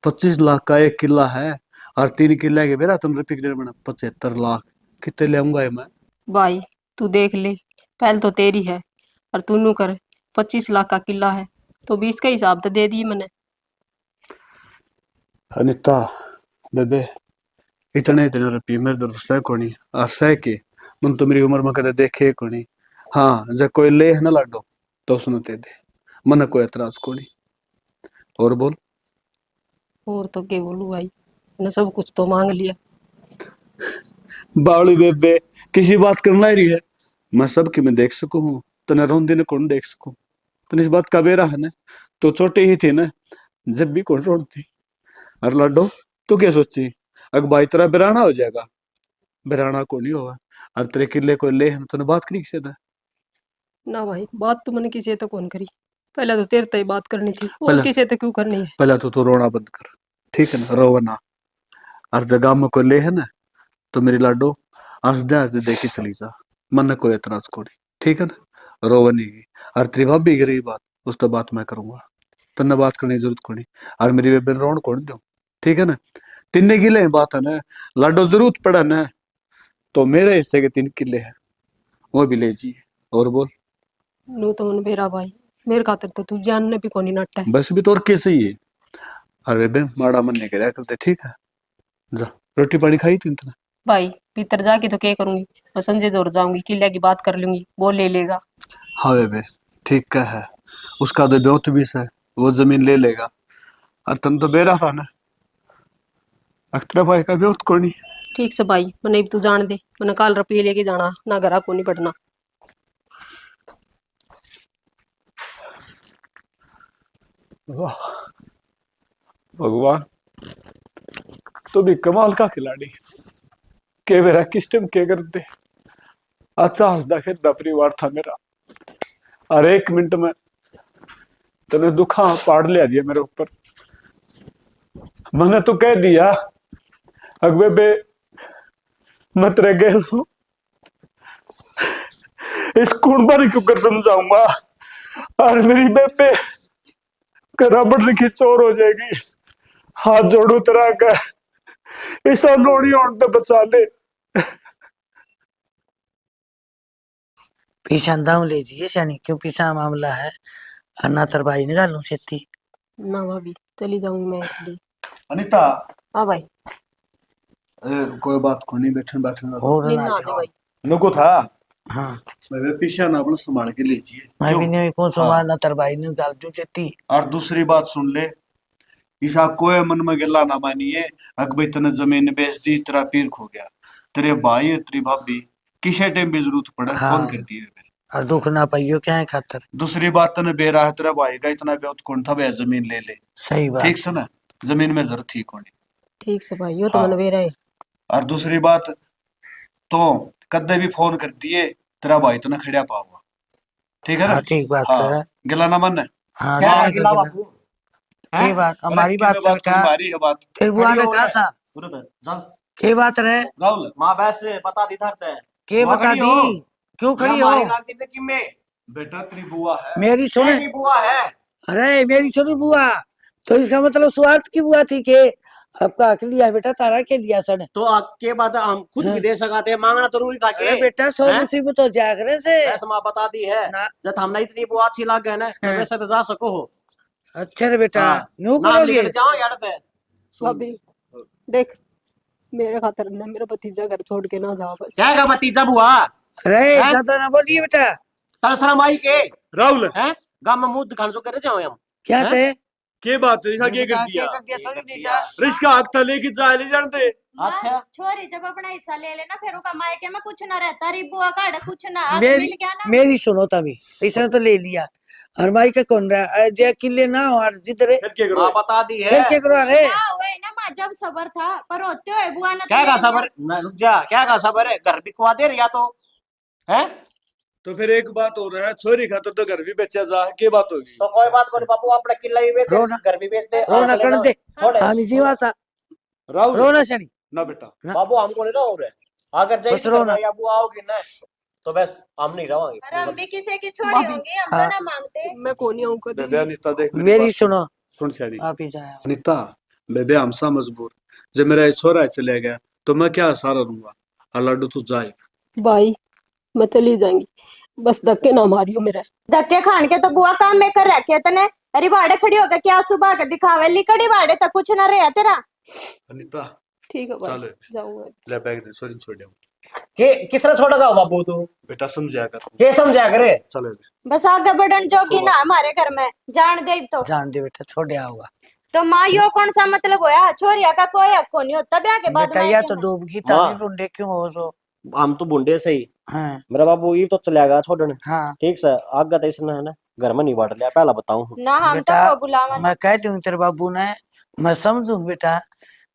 25 लाख का एक किला है, और 3 किले के मेरा तुम रुपये बना 75 लाख कितने ले आऊंगा ये मैं। भाई तू देख ले, पहल तो तेरी है और तू नू कर 25 लाख का किला है तो 20 का हिसाब तो दे दी मैंने। अनिता बेबे इतने इतने रुपये मेरे दर सह कोनी, और सह के मन तो मेरी उम्र में कदे देखे कोनी। हाँ जब कोई ले है ना लाडो तो उसने दे दे, मन कोई एतराज कोनी। और बोल। और तो क्या बोलूं भाई, मैंने सब कुछ तो मांग लिया। बावली बेबे किसी बात करना ही रही है, मैं सबकी मैं देख सकूं हूँ, तने रोंदे ने कौन देख सकूं। तने इस बात का बेरा है ना, तो छोटे ही थे ना जब भी कौन रोती। और लाडो तू क्या सोची अगर भाई तेरा बिराना हो जाएगा, बिराना को नहीं होगा, और तेरे किले को ले हम तने बात करी किसे था। ना भाई बात तो मैंने किसी से कौन करी, पहले तो तेरे से ही बात करनी थी, और पहले किसी से क्यों करनी है। पहले तो तू रोना बंद कर, ठीक है ना, रो ना। और जगह में को ले है ना तो मेरी लाडो हंसदे देखी चली जा, मन कोई एतराज को नहीं, ठीक है ना, रोवनी की। और तेरी भाभी की रही बात उस तो बात मैं करूंगा, तन्ने बात करने की जरूरत को नहीं। और मेरी बेबे रोन कौन दो, ठीक है ना। तिन्ने किले बात है ना लाडो, जरूरत पड़ा ना तो मेरे हिस्से के 3 किले हैं वो भी ले जी। और बोल। नू तो मन बेरा भाई, मेरे खातर तो तू जानने भी कोनी नट्टा है। बस भी तो और कैसे ही है। और बेबे माड़ा मन नहीं कराया करते, ठीक है, जा रोटी पानी खाई थी इतना। भाई भीतर जाके तो क्या करूंगी, मैं संजय जोर जाऊंगी, किले की बात कर लूंगी, वो ले लेगा। हाँ बेबे ठीक का है, उसका तो ब्योत भी है, वो जमीन ले लेगा। और तन तो बेरा था ना, अख्तर भाई का ब्योत को नहीं। ठीक से भाई, मैंने तू जान दे, मैंने कल रुपये लेके जाना ना, घरा को नहीं पड़ना। वाह भगवान, तो भी कमाल का खिलाड़ी, के मेरा किस टाइम के करते। अच्छा हंसदा खेलता परिवार था मेरा, और 1 मिनट में तने दुखा पाड़ लिया दिया मेरे ऊपर। मैंने तो कह दिया अग बेबे मत रह गए इस खून पर क्यों कर समझाऊंगा, और मेरी बेबे रबड़ लिखी चोर हो जाएगी। हाथ जोड़ू तरह का ऐसा लोड़ी और तो बचा ले। पीछा दाऊ ले जिए सैनी, क्यों पीछा मामला है, अन्ना तरबाई निकालू सेती। ना भाभी चली जाऊंगी मैं इसलिए। अनिता हाँ भाई कोई बात को नहीं, बैठन बैठन और नींद ना ना आते जाओ। भाई। नुको था हाँ मैं पीछे ना अपना संभाल के लीजिए। मैं भी नहीं कौन हाँ। संभाल ना तरबाई निकाल दूं सेती। और दूसरी बात सुन ले, ईसा कोई मन में गिला ना मानिए, अकबर तने जमीन बेच दी तेरा पीर खो गया, तेरे भाई और तेरी भाभी किसी टाइम भी जरूरत पड़े हाँ। फोन कर दिए। और दुख ना पाइयो क्या है खातर। दूसरी बात तने बेरा है तेरा भाई का इतना बेउत कौन था बे, जमीन ले ले, सही बात। ठीक से ना, जमीन में जरूरत ठीक होनी। ठीक से भाई, यो तो हाँ। मन बेरा है। और दूसरी बात तो कदे भी फोन कर दिए तेरा भाई तो ना खड़ा पाऊंगा, ठीक है ना। हाँ ठीक बात हाँ है। गिला ना मन है। हाँ क्या ना है गिला बापू? के बात हमारी बात बात बेटा। हमारी है बात। फिर बुआ ने खड़ी हो कहा रे। सा चल के बात रहे, राहुल माँ बैस बता दी धरते के बुआ बता खड़ी दी, हो। क्यों खड़ी मारी हो। लागती थे कि मैं बेटा तेरी बुआ है। मेरी सुने, मेरी बुआ है। अरे मेरी सुनी बुआ, तो इसका मतलब स्वार्थ की बुआ थी के आपका हक लिया बेटा, तारा के लिया सर। तो के बाद हम खुद भी दे सकाते हैं, मांगना जरूरी था अरे के बेटा सौ हैं? मुसीबत हो जागरे से बैस माँ बता दी है ना। जब हमने इतनी बुआ अच्छी लग गए ना तो हाँ। वैसे तो जा सको हो। अच्छा रे बेटा हाँ। न्यू नाम करोगे। लिख जाओ यार पे। भाभी देख, मेरे खातर ना मेरा भतीजा घर छोड़ के ना जाओ बस। क्या है भतीजा बुआ? अरे हैं? ज्यादा ना बोलिए बेटा। तरसरा माई के राहुल हैं गांव में मुंह दिखाने जो करे जाओ हम क्या हैं? थे के बात है इसका के कर दिया रिश्का हक था लेके जा नहीं जानते अच्छा छोरी जब अपना हिस्सा ले लेना फिर उसका मायके में कुछ ना रहता री बुआ काढ़ कुछ ना आज मेरी मिल गया ना मेरी सुनो तभी इसने तो ले लिया और माई का कौन रहा है जय किले ना और जिधर फिर क्या करो बता दी है फिर क्या करो रे क्या हुए ना माँ जब सबर था पर होते हुए बुआ ने क्या तो का ले लिया। सबर रुक जा क्या का सबर है घर बिकवा दे रिया तो है तो फिर एक बात हो रहा है छोरी खातर तो घर भी बेचा जा के बात होगी तो कोई बात नहीं बाबू अपना किला भी बेच रोना- घर भी बेच दे रोना कर दे थोड़े हाँ जी वासा राहुल रोना शनि ना बेटा बाबू हमको नहीं रहो रे अगर बस जैसे रोना। या बुआ आओगी ना तो बस हम नहीं रहोगे अरे हम भी किसी की छोरी भाभी। होंगी हम हाँ। तो ना मांगते मैं कौन आऊँ कभी बेबे अनिता देख मेरी बात सुनो सुन सारी आप ही जाए अनिता बेबे हमसा मजबूर जब मेरा ये छोरा चले गया तो मैं क्या सहारा दूंगा अल्लाह तू जाए भाई मैं चली जाऊंगी बस धक्के ना मारियो मेरा धक्के खान के तो बुआ काम में कर रखे तने अरे बाड़े खड़ी होकर क्या सुबह के दिखावे लिकड़ी बाड़े तक कुछ ना रहा तेरा अनिता ठीक है भाई चलो जाऊंगा ले बैग दे सॉरी छोड़ दे के किसने छोड़ेगा बाबू तू बेटा समझा कर के समझा करे चले बस आगे बढ़न जोगी ना हमारे घर में जान दे तो जान दे बेटा छोड़ होगा तो माँ यो कौन सा मतलब होया छोरिया का कोई हक को नहीं होता ब्याह के बाद बेटा या मायके तो में। डूबगी हाँ। तभी बुंडे क्यों हो सो हम तो बुंडे से ही हाँ मेरा बाबू ये तो चलेगा छोड़ने हाँ ठीक से आगे तो इसने है ना घर में नहीं बांट लिया पहला बताऊं ना हम तो बेटा, को बुलावा मैं कह दूं तेरे बाबू ने मैं समझू बेटा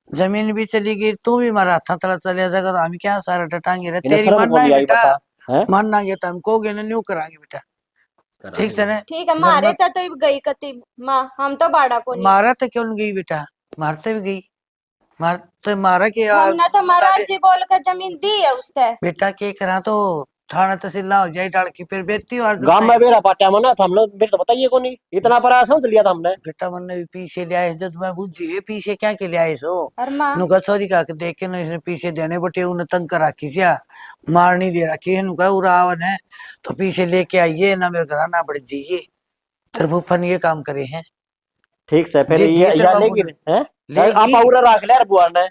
जमीन भी चली गई तू भी मारा था तला चले जाएगा तो हम क्या सारा टटांगे रे इन्हें तेरी शर्म मानना कौन है आई बेटा बता हैं मानना है तो हम कहोगे ना न्यू करांगे बेटा ठीक से ना ठीक है मारे तो गई कती माँ हम तो बाड़ा को नहीं मारा तो क्यों नहीं गई बेटा मारते भी गई मारते मारा के हमने तो महाराज जी बोल कर जमीन दी है उससे बेटा के करा तो थाना तहसील हो जाए डाल की फिर बेचती हो गांव में बेरा पाटिया में ना था हमने बेटा बताइए कौन नहीं इतना बड़ा समझ लिया था हमने बेटा मन ने भी पीछे ले आए जब मैं बुझी है पीछे क्या के ले आए सो और माँ नुका सॉरी का के देख के ना इसने पीछे देने बटे उन्हें तंग करा खींचा मार नहीं दे रखी है नुका उरावन है तो पीछे लेके आइए ना मेरे घर ना बढ़ जाइए तेरे फूफन ये काम करे हैं ठीक से फिर जी, ये तेरे या बाबू लेगी ने- हैं लेगी। आप पूरा रख ले यार बुआ ने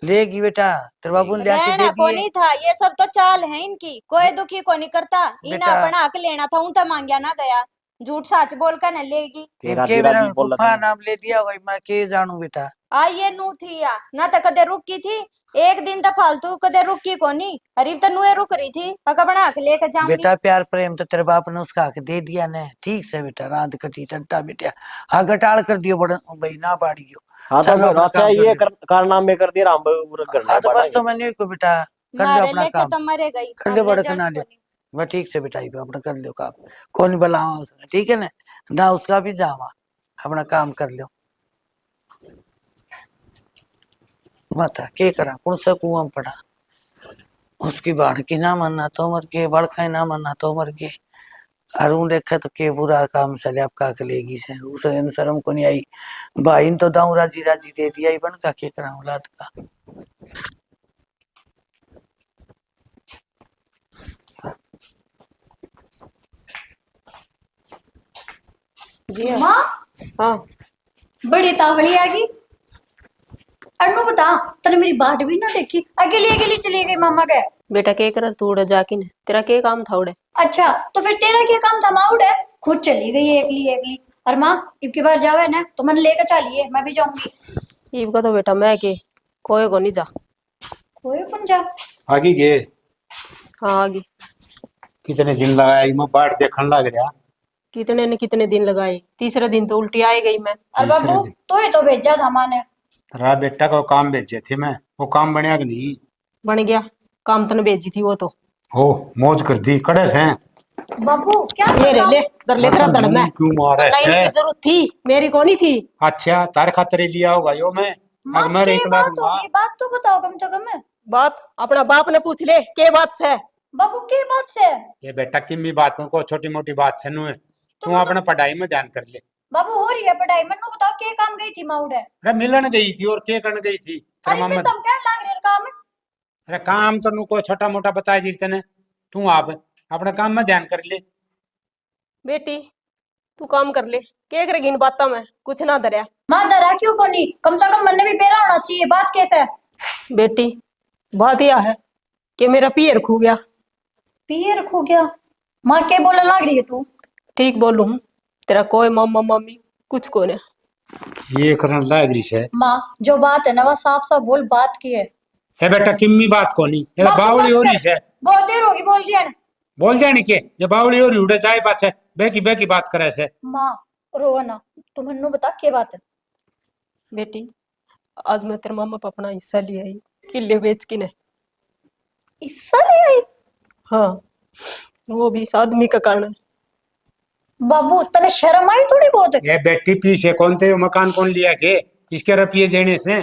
लेगी बेटा तेरे बाबू ने लिया के रहना दे को दिए नहीं था ये सब तो चाल है इनकी कोई दुखी को नहीं करता इन्हें बेटा। अपना हक लेना था उन तो मांगया ना गया झूठ सच बोल कर न लेगी राजी के मेरा राजी बोल फूफा रहा नाम ले दिया होगा मैं के जानू बेटा ये नू थी या ना तो कदे रुकी थी एक दिन तो फालतू कदे रुकी को नहीं अरीब तो नुए रुक रही थी अगर अपना हक लेकर जाऊंगी बेटा प्यार प्रेम तो तेरे बाप ने उसका हक दे दिया ने ठीक से बेटा रात कटी टट्टा बेटा हाँ घटाड़ कर दियो बड़ा भाई ना बाड़ियो हाँ तो चलो अपना अच्छा काम कर ये लो। कारनामे कर दिया हम पूरा करना हाँ तो बस पड़ा तो मैंने को बेटा कर लो मारे अपना लेके काम तो मरे गई कर ले हमने बड़ा जड़ कना को ले नहीं। मैं ठीक से बेटा अपना कर लो काम कौन बुलावा उसने ठीक है ना उसका भी जावा अपना काम कर लो मत के करा कौन सा कुआं पड़ा उसकी बाढ़ की ना मरना तो मर के बड़का ना मरना तो मर के अरुण देखे तो के बुरा काम चले आपका कलेगी से उसने शर्म को नहीं आई भाई ने तो दाऊ राजी राजी दे दिया ही बन का के करा औलाद का जी हाँ माँ हाँ बड़ी तावली आ गई अनु बता तने मेरी बाट भी ना देखी अकेली अकेली चली गई मामा के बेटा के कर तू उड़े जाके ने तेरा के काम था उड़े अच्छा तो फिर तेरा क्या काम था माँ उड़े खुद चली गई एकली एकली और माँ इबकी बार जावे ना तो मन लेकर चलिए मैं भी जाऊंगी ईब का तो बेटा मैं के कोई को नहीं जा कोई कौन जा आगे गए हाँ आगे कितने दिन लगाया मैं बाट देखने लग रहा कितने ने कितने दिन लगाए तीसरे दिन तो उल्टी आई गई मैं और बाबू तो ही तो भेजा था माँ ने रा बेटा को काम भेजे थे मैं वो काम बनया कि नहीं बन गया काम तने भेजी थी वो तो हो मौज कर दी कड़े से बाबू क्या ले रे बताऊं? ले कर ले तेरा धड़ में क्यों मारे लाइन है की जरूरत थी मेरी को नहीं थी अच्छा तार खातर ही लिया होगा यो मैं माँ अगर मैं की एक लाख बात होगी बात तो बताओ कम से कम बात अपना बाप ने पूछ ले के बात से बाबू की बात से ये बेटा किम्मी बात को छोटी मोटी बात से नु है तू अपने पढ़ाई में ध्यान कर ले बाबू हो रही है पढ़ाई मन्नू बताओ के काम गई थी माँ उड़े अरे मिलन गई थी और के करने गई थी तेरे अरे फिर मामा तुम क्या लाग रहे हो काम अरे काम तो नु को छोटा मोटा बताई दी तने तू आप अपने काम में ध्यान कर ले बेटी तू काम कर ले के करेगी इन बातों में कुछ ना धरया माँ डरा क्यों को नहीं कम से कम मन में भी पेरा होना चाहिए बात कैसे है बेटी बात यह है कि मेरा पियर खो गया पियर खो गया माँ के बोलने लग रही है तू ठीक बोलू हूँ तेरा कोई मम्मा मम्मी कुछ को नहीं ये करन लाग रही है। माँ जो बात है ना वह साफ साफ बोल, बात की है। ए बेटा किम्मी बात कोनी ये माँ, तू बावली बस हो कर। रही है। बहुत देर होगी बोल दिया ना। बोल जाने के ये बावली हो रही उड़े जाए पाछे बेकी बात करे से। माँ रोवा ना, तू मन्नू बता क्या बात है। बेटी आज मैं तेरे मामा पर अपना हिस्सा ले आई, किले बेच के ने। हिस्सा ले आई? हाँ, वो भी इस आदमी का कारण। बाबू तने शर्म आई थोड़ी बहुत? ये बेटी पीछे कौन थे मकान कौन लिया के इसके रुपये देने से?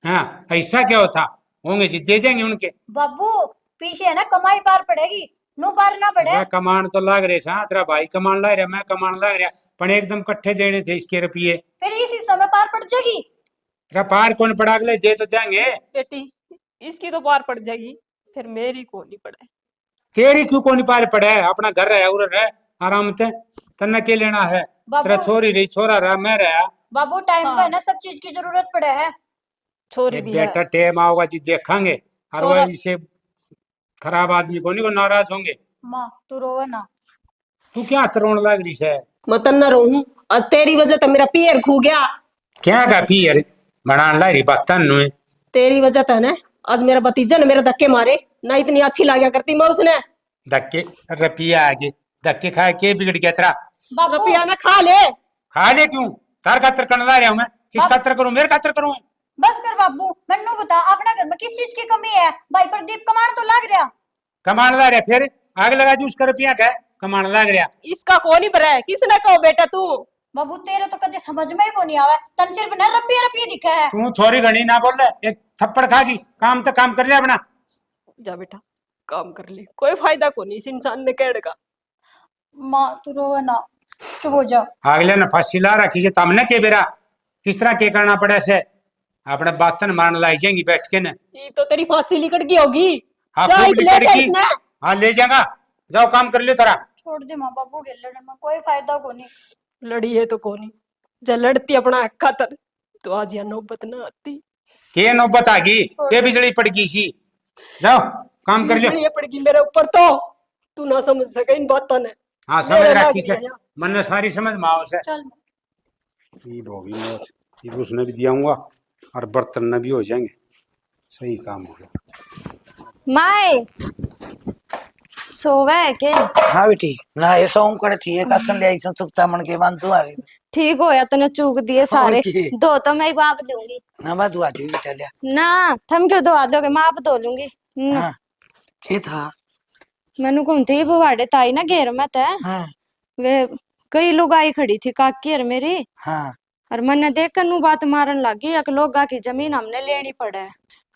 हाँ ऐसा क्या होता होंगे जी दे देंगे उनके। बाबू पीछे है ना कमाई पार पड़ेगी, नो पार ना पड़े। वह कमान तो लाग रहे सा तेरा भाई कमान ला रहा मैं कमान लाग रहा पण एकदम कट्ठे देने थे इसके रुपये। फिर इस हिस्से में पार पड़ जाएगी। तेरा पार कौन पड़ा अगले दे तो देंगे। बेटी इसकी तो पार पड़ जाएगी, फिर मेरी को नहीं पड़े। तेरी क्यों कौन पार पड़े अपना घर है उधर है आराम से तन्ने के लेना है। तेरा बाबू छोरी रही छोरा रहा मैं रहा। बाबू टाइम हाँ। पे है ना सब चीज की जरूरत पड़े है। छोरी ये भी है। बेटा टेम आओगा जी देखेंगे और छोरा- वह इसे खराब आदमी को नहीं को नाराज होंगे। माँ तू रोवा ना। तू क्या तरोण लग रही है? मैं तन्ना रहूं और तेरी वजह तो मेरा पियर खू गया। क्या का पियर बनान ला रही बात तन्नु है। तेरी वजह तो है ना आज मेरा भतीजा ने मेरे धक्के मारे, ना इतनी अच्छी लागया करती मैं उसने। धक्के रुपया आगे धक्के खाए के बिगड़ गया तेरा। बाबू रुपया ना खा ले। खा ले क्यों तार खातर करने ला रहा हूं मैं किस बाप- खातर करूं मेरे खातर करूं। बस कर बाबू, मन्नू बता अपना घर में किस चीज की कमी है? भाई प्रदीप कमान तो लग रहा। कमान ला रहा फिर आग लगा दी उसका रुपया का कमान लग रहा। इसका कौन ही भरा है, किसने कहो बेटा तू? बाबू तेरे तो कदे समझ में ही को नहीं आवा, तन सिर्फ ना रपिया रपिया दिखा है। तू छोरी घनी ना बोल रहा एक थप्पड़ खागी काम तो काम कर लिया अपना। जा बेटा काम कर ले, कोई फायदा को नहीं इस इंसान ने कहने का। माँ तू रोवा ना, चुप हो जा। अगले ने फांसी ला रखी है तमने के बेरा किस तरह के करना पड़े से अपने बातन मारने लाई जाएंगी बैठ के न। ये तो तेरी फांसी लिकट की होगी। हाँ जा खूब इस ले जा लिकड़की। इसने। हाँ ले जाएगा जाओ काम कर लियो तारा। छोड़ दे माँ बाबू के लड़ने में कोई फायदा को नहीं। लड़ी है तो कोनी, जब लड़ती अपना हक खातर तो आज यह नौबत ना आती। के नौबत आ गई के बिजली पड़ गई सी। जाओ काम कर लियो। बिजली पड़गी मेरे ऊपर तो तू ना समझ सके इन बातों ने। हाँ समझ मेरे रखी लाग से गया। मन ने सारी समझ माओ से। चल ईद होगी मौत ईद उसने भी दियाऊंगा और बर्तन न भी हो जाएंगे। सही काम हो गया। माए सोवे है के? हाँ बेटी ना ये सौंग करे थी एक आसन ले आई सुख चामन के मानसू आ गई ठीक होया तने चूक दिए सारे। ओके। दो तो मैं ही बाप दूंगी ना मैं दुआ दी बेटा लिया। ना, थम क्यों धो दोगे, माप धो लूंगी। हाँ क्या था? मैनू घूमती बुवाड़े ताई ना घेर में था हाँ वे कई लोग आई खड़ी थी काकी और मेरी हाँ और मैंने देख कर नू बात मारन लगी एक लोगा की जमीन हमने लेनी पड़े।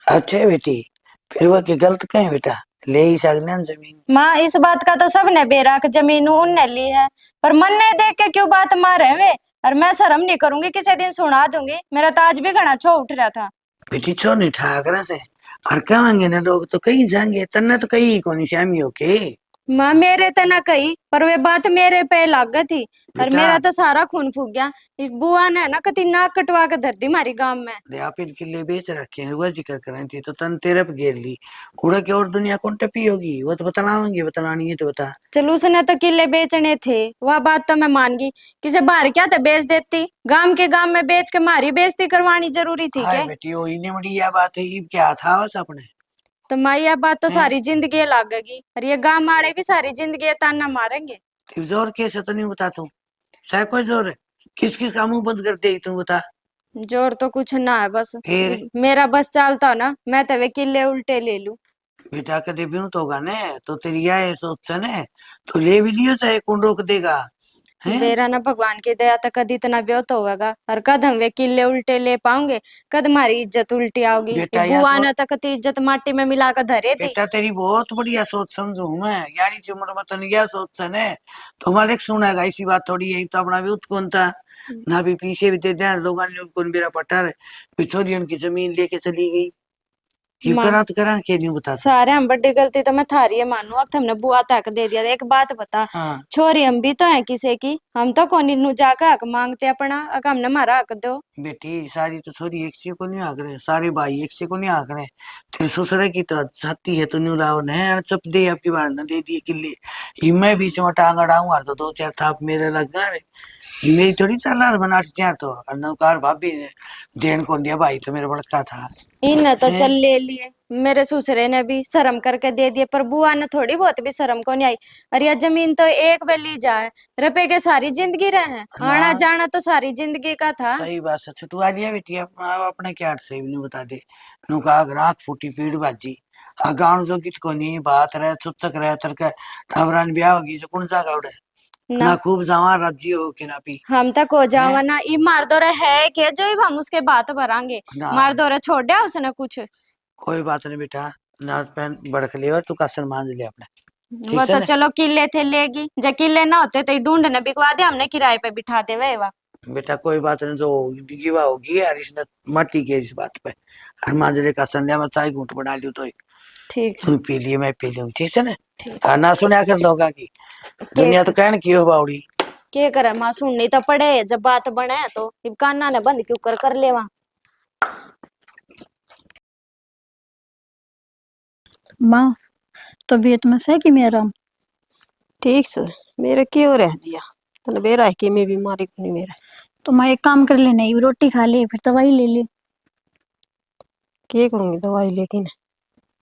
अच्छे बेटी फिर वो की गलत कहीं बेटा ले ही सकते हैं जमीन। माँ इस बात का तो सबने बेरा कि जमीन उनने ली है, पर मन ने देख के क्यों बात मारे वे। और मैं शर्म नहीं करूंगी, किसी दिन सुना दूंगी। मेरा ताज भी घना छो उठ रहा था। बेटी छोड़ नहीं ठाकरा से और कहेंगे ना लोग तो कहीं जाएंगे तन्ने तो कहीं को नहीं शामी होके। माँ मेरे तो ना कही पर वे बात मेरे पे लाग गई थी और बेटा। मेरा तो सारा खून फूक गया। इस बुआ ने ना कति नाक कटवा के धर दी हमारी गांव में। दे आप इनके लिए बेच रखे हैं वह जिक्र करें थी तो तन तेरे पे घेर ली उड़ा के और दुनिया कौन टपी होगी वो तो बतालाएंगे बतानी है तो बता। चलो उसने तो किले बेचने थे वह बात तो मैं मान गई, किसे बाहर क्या था बेच देती। गांव में बेच के मारी बेइज्जती करवानी जरूरी थी हाय क्या? बेटी वो इन्हें बड़ी यह बात है ये क्या था बस अपने। तो माँ यह बात तो सारी जिंदगी लागेगी और ये गांव वाले भी सारी जिंदगी ताना मारेंगे। तो जोर कैसे तो नहीं बता तू शायद कोई जोर है किस किस का मुंह बंद कर दे तू बता। जोर तो कुछ ना है, बस फिर? मेरा बस चलता ना मैं तो वे किले उल्टे ले लूं। बेटा कदे भी तो होगा ने तो तेरी यह सोच से ने तो ले भी लियो चाहे कौन रोक देगा हैं? मेरा ना भगवान की दया तो कद इतना ब्योत होगा और कद हम वे किले उल्टे ले पाओगे, कद हमारी इज्जत उल्टी आओगी। बेटा, ये यह बुआ सो- ने तो कति इज्जत माटी में मिला कर धरे थी। बेटा तेरी बहुत बढ़िया सोच समझू मैं यारी सी उम्र में तो नहीं यह सोच से ने तुम्हारे सुनेगा ऐसी बात थोड़ी है तो अपना भी कौन था ना भी पीछे भी दे दिया लोगों ने कौन मेरा पट्टा है पिछोरी उनकी जमीन लेके चली गई। ये माँ, करा तो करा के नहीं बता। सारे हम बड़ी गलती तो मैं थारी है मानू, अब हमने बुआ तक दे दिया। एक बात बता, हाँ छोरी हम भी तो है किसी की, हम तो कोनी नु जाकर हक मांगते अपना, अगर हमने मारा हक दो। बेटी, सारी तो छोरी एक से को नहीं आक रहे, सारे भाई एक से को नहीं आक रहे। तेरे ससुर की तो छाती है, तो न्यू लाओ ने चप दे आपकी बार न दे दिए किले। ये मैं बीच में टांग अड़ाऊं हर तो दो चार थाप मेरे लग गए। ये मेरी थोड़ी चालार बना दिया, तो नौकार भाभी ने देन को दिया, भाई तो मेरा बड़का था। इन्हें तो हैं? चल ले लिए, मेरे ससुरे ने भी शर्म करके दे दिए, पर बुआ ने थोड़ी बहुत भी शर्म को नहीं आई। अरे यह जमीन तो एक बार ली जाए, रुपए के सारी जिंदगी रहे, ना आना जाना तो सारी जिंदगी का था। सही बात है, छुटू आ लिया बेटी अपने क्या से भी नहीं बता दे। नुका ग्राहक फूटी पीड़ बाजी आ गाँव जो कित को नहीं बात रहे चुचक रहे तरका टावरान ब्याह होगी जो कौन सा गावड़े ना ना खूब जावा राज्य हो के ना पी। हम तक हो हैं? जावा ना, ई मार दो रहे है के जो ही हम उसके बात भरांगे, ना मार दो रहे छोड़ दिया उसने कुछ। कोई बात नहीं बेटा, नाच पहन बड़क ले और तू कसर मान ले अपने। ठीक वो है तो ना चलो किले थे लेगी, जब किले ना होते तो ढूंढने बिकवा दे, हमने किराए पे बिठाते हुए वा। बेटा, कोई बात नहीं, जो होगी बिगीवा होगी यार, इसने मट्टी के इस बात पे। और मांझले का संध्या में चाय घूट बना लियो तो ठीक है। तू पी लिए मैं पी लूँ, ठीक है ना। ठीक हाँ, ना सुना कर लोगा की दुनिया तो कहन की हो बाउड़ी। के करे माँ, सुननी तो पड़े, जब बात बने तो इब कान्ना ने बंद क्यों कर ले वहाँ। माँ, तबीयत में से कि मेरा ठीक से मेरे क्यों रह दिया, तने बेरा है कि मैं बीमारी को नहीं मेरा। तो मैं एक काम कर लेना, ये रोटी खा ले फिर दवाई ले ले। क्या करूंगी दवाई लेकिन।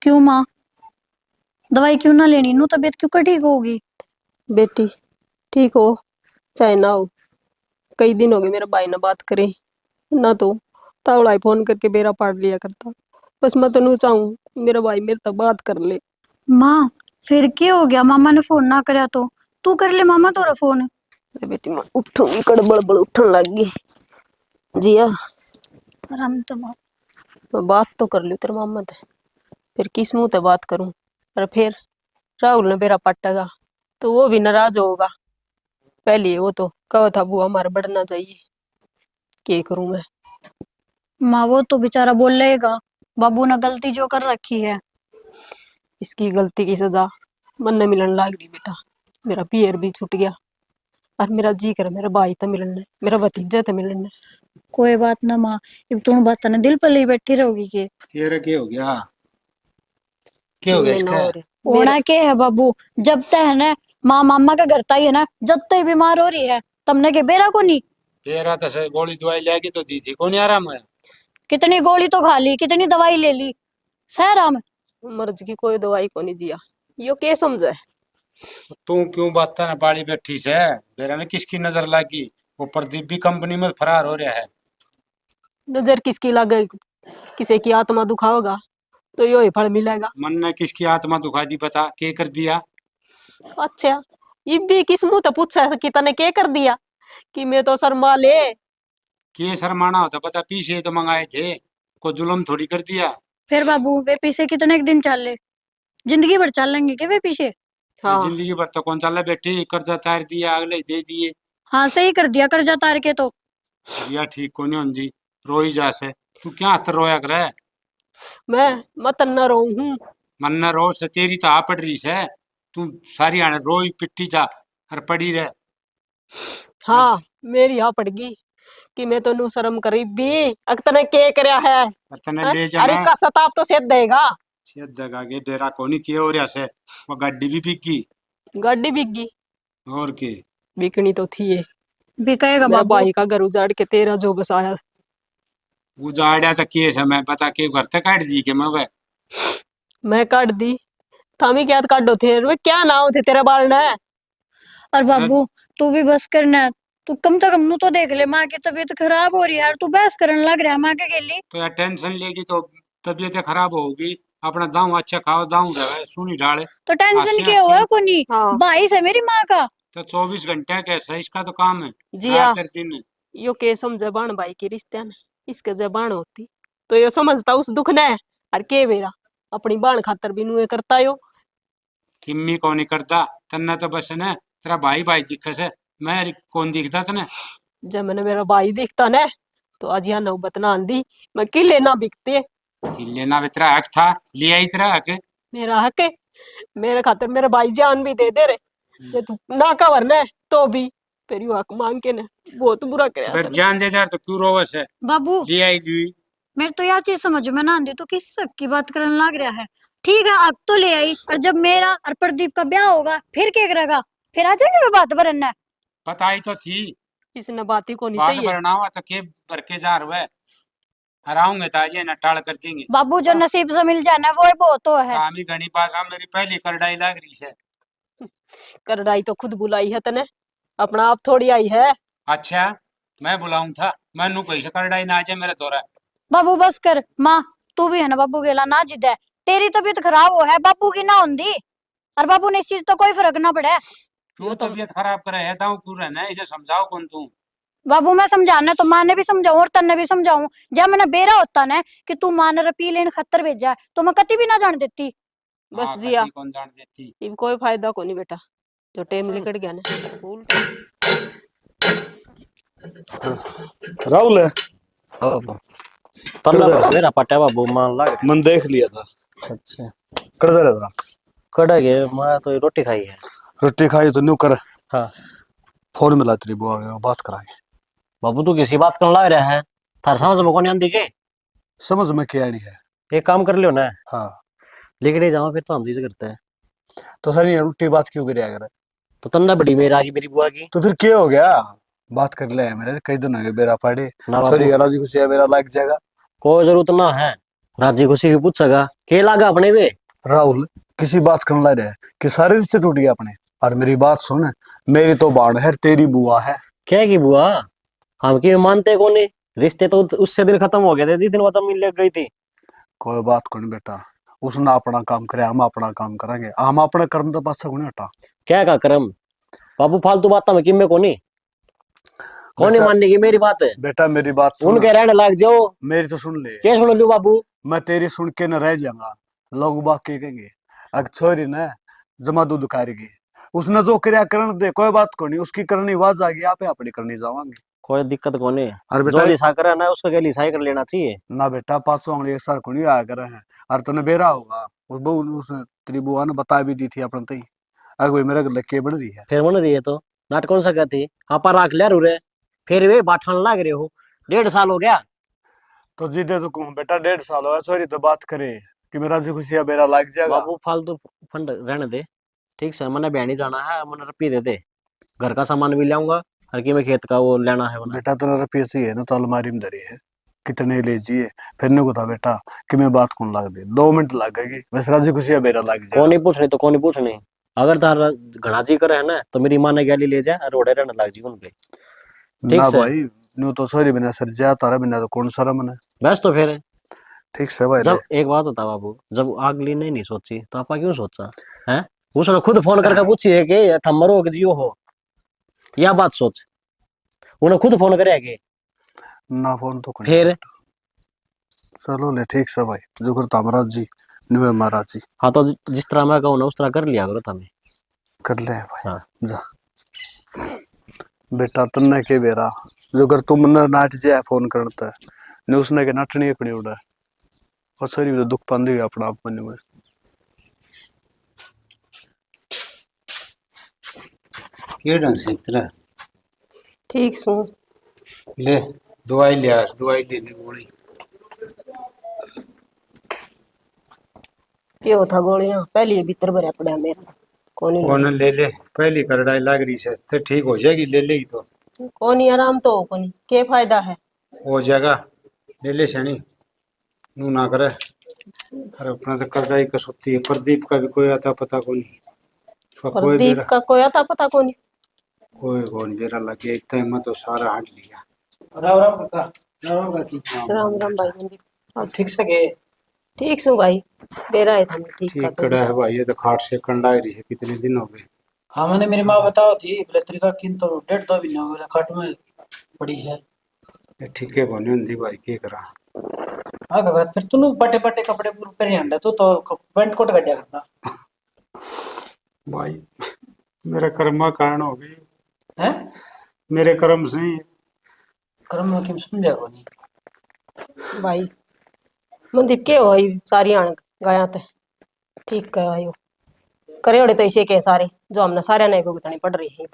क्यों माँ, दवाई क्यों ना लेनी, नू तबीयत क्यों का ठीक होगी। बेटी ठीक हो चाहे ना हो, कई दिन हो गए मेरा भाई ना बात करे ना, तो तावड़ा फोन करके बेरा पाड़ लिया करता। बस मैं तो नू चाहूँ मेरा भाई मेरे तक बात कर ले। माँ, फिर क्या हो गया, मामा ने फोन ना करया तो तू कर ले मामा तोरा फोन। अरे बेटी मैं उठूंगी, कड़बड़ उठन लग गई जिया। आराम तो माँ। मैं बात तो कर लूँ तेरे मामा से, फिर किस मुंह से बात करूं। और फिर राहुल ने बेरा पटेगा तो वो भी नाराज होगा। पहले वो तो कहा था बुआ हमारा बढ़ना चाहिए, क्या करूं मैं। माँ वो तो बेचारा बोलेगा, बाबू ने गलती जो कर रखी है। इसकी गलती की सजा मन ने मिलन लाग रही बेटा। मेरा पियर भी छूट गया और मेरा जी कर मेरा भाई तो मिलने, मेरा भतीजा तो मिलने। कोई बात ना माँ, अब तुम बात ना दिल पर ले बैठी रहोगी के। तेरा क्या हो गया? क्या हो गया मैं ना इसका? हो रहा होना के है बाबू, जब तक है ना माँ मामा का घर ताई है ना, जब तक बीमार हो रही है तुमने के बेरा को नहीं। तेरा तो सही गोली दवाई लेगी तो दी थी, कौन आराम है? कितनी गोली तो खा ली, कितनी दवाई ले ली, सहराम। मर्ज की कोई दवाई को नहीं जिया, यो के समझे। तो तू क्यों बात ना बाड़ी बैठी से? मेरा ने किसकी नजर लागी? वो प्रदीप भी कंपनी में फरार हो रहा है। नजर किसकी लगे, किसी की आत्मा दुखाओगा तो यो ही फल मिलेगा। मन ने किसकी आत्मा दुखा दी, बता के कर दिया? अच्छा ये भी किस मुंह तो पूछा कि तने के कर दिया, कि मैं तो शर्मा ले। के शर्माना होता पता, पीछे तो मंगाए थे, को जुल्म थोड़ी कर दिया। फिर बाबू वे पीछे कितने एक दिन चल ले, जिंदगी भर चल लेंगे के वे पीछे। ये हाँ जिंदगी भर तो कौन चला बेटी, कर्जा तार दिया अगले दे दिए। हाँ सही कर दिया कर्जा तार के तो। दिया ठीक को नहीं जी, रोई जा से। तू क्या हस्त रोया करे? मैं तन्ना रो हूँ। मन न रो से, तेरी तो आ पड़ रही से। तू सारी आने रोई पिट्टी जा और पड़ी रह। हाँ मेरी यहाँ पड़गी कि मैं तो नू शर्म करी भी, अग तने के करया है, और तने हैं? ले अरे जाना इसका सताप तो सेध देगा। सीधा आगे डेरा को नहीं किया हो रहा से। वो गाड़ी भी बिकी गाड़ी बिक गई, और के। बिकनी तो थी ये। बिकेगा मेरा बाबू। भाई का घर उजाड़ के तेरा जो बसाया। उजाड़ा तो केस है, मैं पता के घर तक काट दी के मैं वह। मैं काट दी, थामी क्या काटो थे वे, क्या नाव थे तेरे बाल ने। और बाबू तू भी बस करना, तू कम से कम नू तो देख ले, माँ की तबीयत खराब हो रही है यार, तू बहस करने लग रहा है माँ के लिए। तो यार टेंशन लेगी तो तबीयत खराब होगी। अपना दाऊ अच्छा खाओ, दाऊ रहे सुनी ढाले। तो टेंशन आसी क्या हुआ आसी को नहीं, हाँ भाई से मेरी माँ का। तो 24 घंटे कैसा इसका तो काम है, जिया रात और दिन। यो के समझे बाण भाई के रिश्ते ने, इसके जबान होती तो यो समझता उस दुख ने। और के बेरा अपनी बाण खातर भी नुए करता यो। किम्मी कौन नहीं करता, तन्ना तो बस न तेरा भाई भाई दिखे से, मैं कौन दिखता तने? जब मैंने मेरा भाई दिखता ने तो आज यहाँ नौबत ना आंदी, मैं किले ना बिकते। कि लेना भी तेरा हक था, लिया ही तेरा हक। मेरा हक है, मेरे खातिर मेरे भाई जान भी दे दे रहे जे तू ना कवर ने तो भी फिर यू हक मांग के ने बहुत बुरा तो कराया फिर तने। जान दे यार, तो क्यों रोवस है? बाबू लिया ही ली। मेरे तो यह चीज समझ में ना आती, तो किस हक की बात करने लग रहा है। ठीक है अब तो ले आई, और जब मेरा और प्रदीप का ब्याह होगा फिर क्या करेगा? फिर आ जाएंगे वे बात भरना। पता ही तो थी। इसने बात ही को नहीं बात चाहिए। भरना हुआ तो के भर के जा रहे हराऊंगे ताजे न टाल कर देंगे। बाबू जो नसीब से मिल जाना वो ही बहुत तो है। काम ही घनी पास आ, मेरी पहली करडाई लाग रही है। करड़ाई तो खुद बुलाई है तने, अपना आप थोड़ी आई है। अच्छा, मैं बुलाऊं था? मैनू कैसे करडाई ना आजे मेरे तोरा। बाबू बस कर माँ, तू भी है ना बाबू गेला ना जिद है। तेरी तबीयत खराब हो है, बाबू की ना होंगी। और बाबू ने इस चीज तो कोई फर्क ना पड़े। तू तबीयत खराब करे है ताऊ क्यों रहना, इसे समझाओ कौन तू। बाबू मैं समझाना तो माँ ने भी समझाऊं और तन्ने भी समझाऊं। जब मैंने बेरा होता ना कि तू माँ ने रपी लेन खतर भेजा है, तो मैं कति भी ना जान देती। बस हाँ, जिया, कती कौन जान देती। इब कोई फायदा को नहीं बेटा, जो टेम निकट गया ना फूल। राहुल है। तन्ना कड़े मेरा पट्टा बाबू मान लाग मन देख लिया था। अच्छा कड़े रहता कड़ा गए मैं तो रोटी खाई है। रोटी खाई तो न्यू कर। हाँ फोन मिला तेरी बुआ को, बात कराएंगे। बाबू तू किसी बात करने लग रहा है, थार समझ में कौन आंदी के? समझ में क्या नहीं है। एक काम कर लियो ना, हाँ लेके जाओ फिर तो हम चीज करते हैं। तो सर ये उल्टी बात क्यों करिया करे? तो तन्ना बड़ी मेरा आगे मेरी बुआ की। तो फिर क्या हो गया? बात कर ले मेरे, कई दिन हो गए बेरा पड़े। ना बाबू सॉरी राजी खुशी है, मेरा लग जाएगा। कोई जरूरत ना है, राजी खुशी की पूछेगा के लागा अपने वे। राहुल किसी बात करने लग रहा है कि सारे रिश्ते टूट गए अपने। और मेरी बात सुन, मेरी तो बाण है, तेरी बुआ है। क्या की बुआ? हम की मानते कौन नहीं, रिश्ते तो उससे दिन खत्म हो गए थे जिस दिन वतन मिल गई थी। कोई बात कौन बेटा, उसने अपना काम करे, हम अपना काम करेंगे। हम अपना कर्म तो पास नहीं हटा। क्या का करम बाबू, फालतू बात में किमे कोनी कोनी बेटा, मानने की मेरी बात है। बेटा मेरी बात सुन। उनके रहने लग जाओ। मेरी तो सुन ले। क्या सुन लू बाबू? मैं तेरी सुन के न रह जाऊंगा। लोग बात के कहेंगे अग छोरी ने जमा दूध खाएगी, उसने जो क्रिया करण दे, कोई बात को नहीं। उसकी करनी आवाज आ गई, आप अपनी करनी जावांगे। कोई दिक्कत कोनी, और बेटा जो लिसा करे ना उसको क्या लिसाई कर लेना चाहिए। ना बेटा, पांचों उंगली एक सार को नहीं आया करे हैं। और तने बेरा होगा, उस बहू उसने तेरी बुआ ने बता भी दी थी अपन तई। अग भाई मेरे गले के बन रही है। फिर मन रही है तो नाट कौन सा कहती आपा राख लिया रे, फिर वे बाठान लाग रहे हो। 1.5 साल हो गया। तो जीते तो कहूँ बेटा, 1.5 साल हो छोरी तो बात करे कि मेरा जी खुशी है, बेरा लग जाएगा। बाबू फालतू फंड रहने दे, ठीक से मैंने बहनी जाना है, मैंने रुपये दे दे, घर का सामान भी लाऊंगा, हर की में खेत का वो लेना है मैंने। बेटा तेरा रुपये से है ना, तो अलमारी में धरी है, कितने ले जिए। फिर ने को था बेटा कि मैं बात कौन लग दे, 2 मिनट लगेगी बस, राजी खुशी है बेरा लग कौन जाएगा। नहीं पूछनी तो कौन नहीं पूछनी। अगर तार घना जी करे है ना तो मेरी माँ ने गैली ले जा और रोड़े रहने लग जी उनके। ठीक ना से भाई, न्यू तो सॉरी बिना सर जा, तारा बिना तो कौन सारा मन है। बस तो फिर ठीक से भाई ले। जब एक बात होता बाबू, जब अगली ने नहीं सोची तो आपा क्यों सोचा है? उसने खुद फोन करके पूछी है कि थम मरो कि जियो हो, या बात सोच। उन्हें खुद फोन करे कि ना फोन तो कौन फिर चलो ले, ठीक से भाई, जो करता महाराज जी न्यू है महाराज जी। हाँ तो जिस तरह मैं कहूँ ना उस तरह कर लिया करो तुम्हें। कर ले भाई। हाँ जा बेटा, तन्ने के बेरा जो कर तुम न नाट जाए फोन करता है ने, उसने के नाटनी एकड़ी उड़ा और सरी तो दुख पांदी अपना आप मन में। के ढंग से तेरा ठीक सू ले, दवाई ले आ, दवाई ले ले गोली। क्यों था गोलियां पहले ही भीतर भरा पड़ा मेरा, कौन ही कौन ले ले, पहली करडाई लाग रही है तो ठीक हो जाएगी, ले लेगी तो कौन ही आराम तो हो कौन, के फायदा है। हो जाएगा। ले ले शनि, नू ना करे। अरे अपना तो करडाई का सुत्ती है, प्रदीप का भी कोई आता पता को नहीं। उसका कोई प्रदीप बेरा, का कोई आता पता कौन। कोई कौन बेरा लग गया, इतना हिम्मत तो सारा हट लिया। राम राम काका। राम राम काकी। राम राम भाई मंदिर। अब ठीक से गए? ठीक सू भाई, बेरा है था मैं ठीक का ठीक कड़ा है भाई, ये तो खाट से कंडा रही है, कितने दिन हो गए। हाँ मैंने मेरी माँ बताओ थी बोले तरीका किन तो 1.5-2 महीने हो गए खट में पड़ी है। ये ठीक है कोनी हुंदी भाई, के करा। हाँ काका फिर तू पटे पटे कपड़े पूरे पहन आंदा तू तो पेंट कोट कटिया करता भाई मेरा कर्म कारण हो गई, है। मेरे कर्म से ही। कर्म में किम समझा को नहीं भाई। मनदीप के हो सारी आण गया थे ठीक है आयो करे ओड़े तो इसे के सारे जो हमने सारे नहीं भुगतनी पड़ रही है।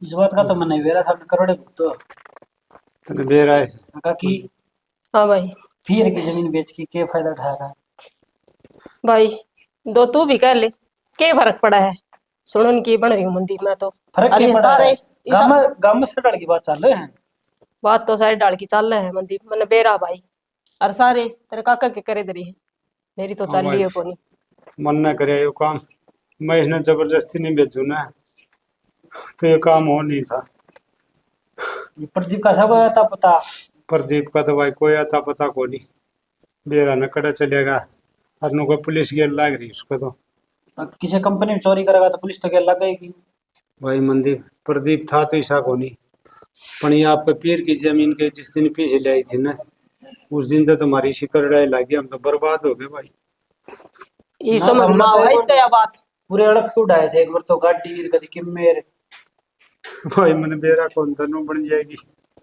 इस बात का तो मैं नहीं वेरा था करोड़े भुगतो तने बेरा है काकी हाँ भाई। फिर की जमीन बेच के फायदा उठा रहा है। भाई दो तू भी कर ले के फर्क पड़ा है सुनन की बन रही हूँ मनदीप मैं तो फर्क अरे क्या पड़ा सारे है? गांव में सड़क की बात चल रही है। बात तो सारे डाल की चल रहे हैं मनदीप मैंने बेरा भाई और सारे तेरे काका के करे दरी है मेरी तो हाँ चल रही भाई है कोनी। मन न करे यो काम मैं इसने जबरदस्ती नहीं बेचू ना तो ये काम हो नहीं था। ये प्रदीप का सब आता पता प्रदीप का तो भाई कोई आता पता को नहीं बेरा न कड़ा चलेगा अरनू को पुलिस गेल लाग रही उसको तो। किसी कंपनी में चोरी करेगा तो पुलिस तो क्या लगेगी। भाई मंदीप प्रदीप था तो ऐसा को नहीं पण ये आपके पीर की जमीन के जिस दिन पीछे ले आई थी ना उस दिन तो तुम्हारी शिकरड़ाई लगी हम तो बर्बाद हो गए भाई। ये ना, समझ हमने में तो आवा एक इसका या बात पूरे अड़प के उड़ाए थे एक बार तो गाड़ी कभी किम्मेर भाई मैंने बेरा कौन तनु बन जाएगी।